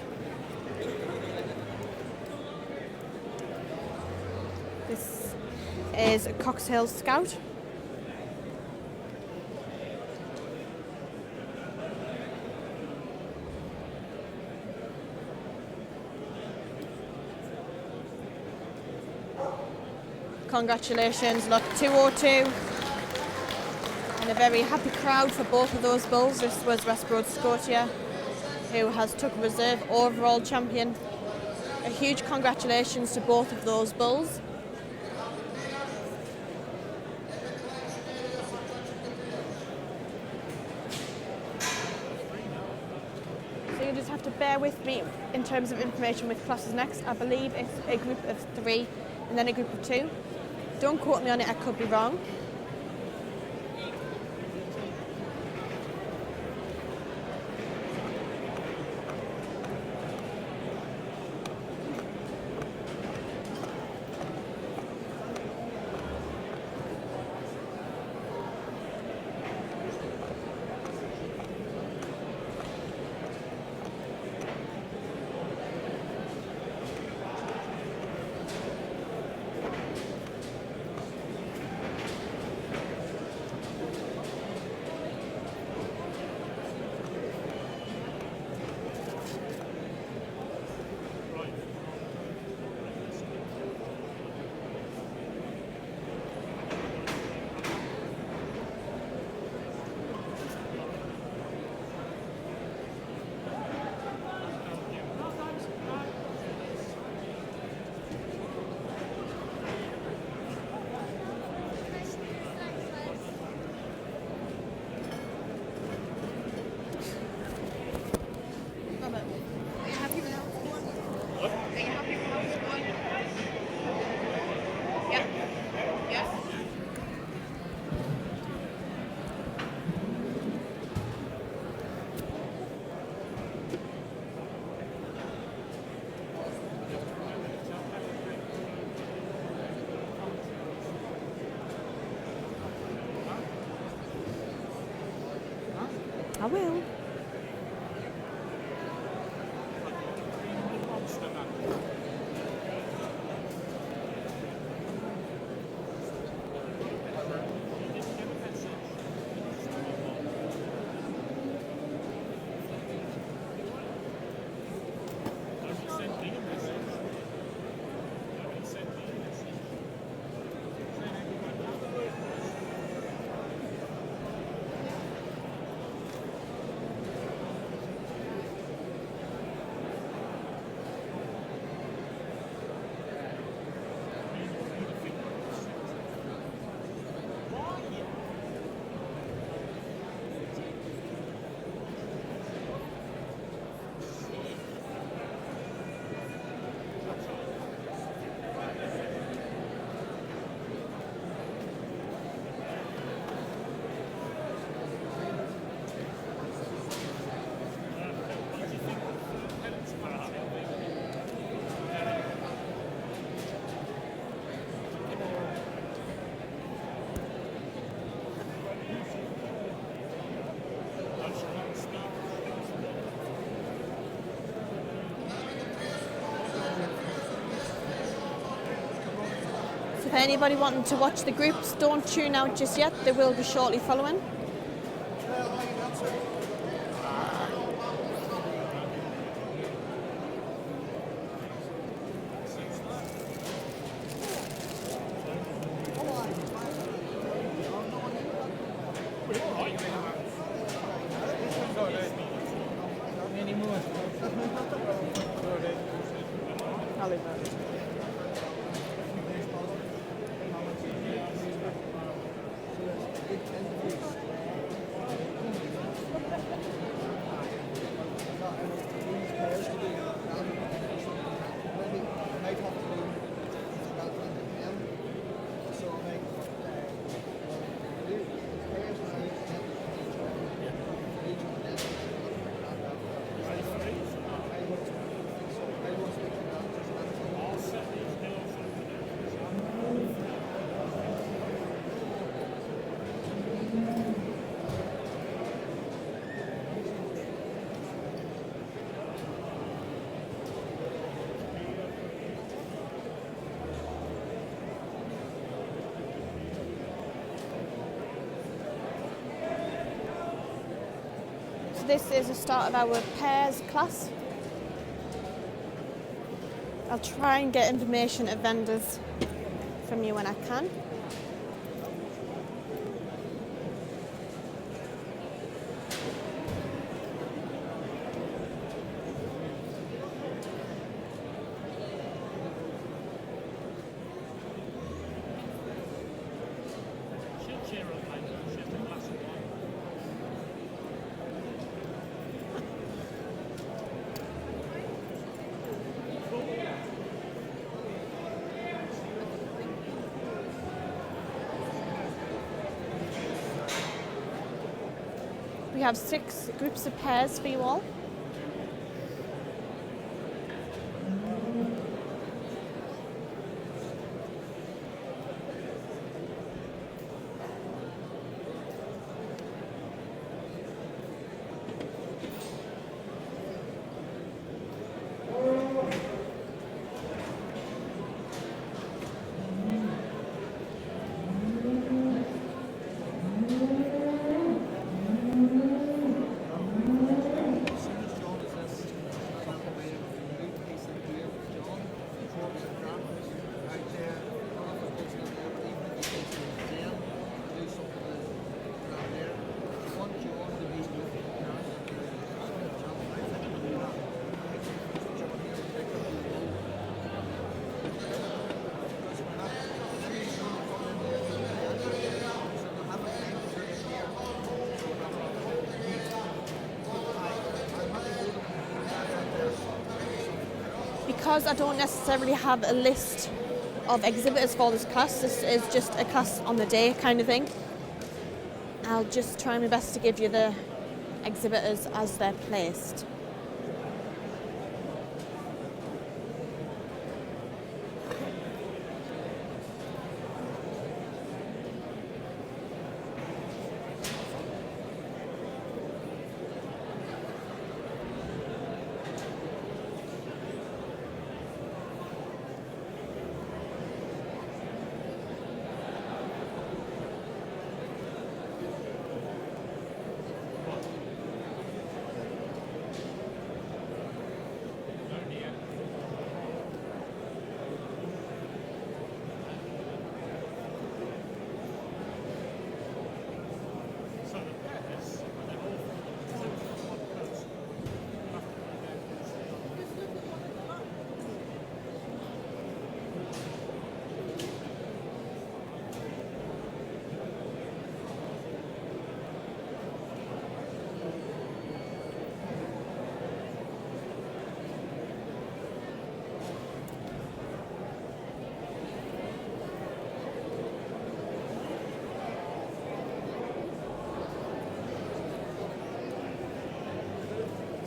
This is a Cox Hill Scout. Congratulations, lot 202. And a very happy crowd for both of those bulls. This was West Road Scotia, who has took reserve overall champion. A huge congratulations to both of those bulls. So you just have to bear with me in terms of information with classes next. I believe it's a group of 3 and then a group of 2. Don't quote me on it, I could be wrong. will. If anybody wanting to watch the groups, don't tune out just yet. They will be shortly following. So this is the start of our pairs class. I'll try and get information at vendors from you when I can. We have 6 groups of pairs for you all. Because I don't necessarily have a list of exhibitors for this class, this is just a class on the day kind of thing. I'll just try my best to give you the exhibitors as they're placed.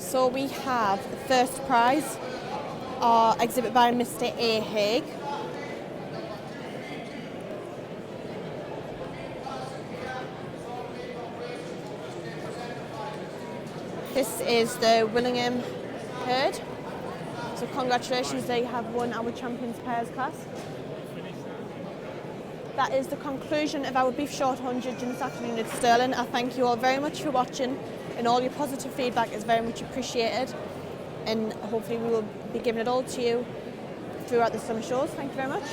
So we have the first prize, exhibit by Mr. A. Haig. This is the Willingham herd. So congratulations, they have won our Champions Pairs class. That is the conclusion of our beef shorthorn judging this afternoon at Stirling. I thank you all very much for watching, and all your positive feedback is very much appreciated, and hopefully we will be giving it all to you throughout the summer shows. Thank you very much.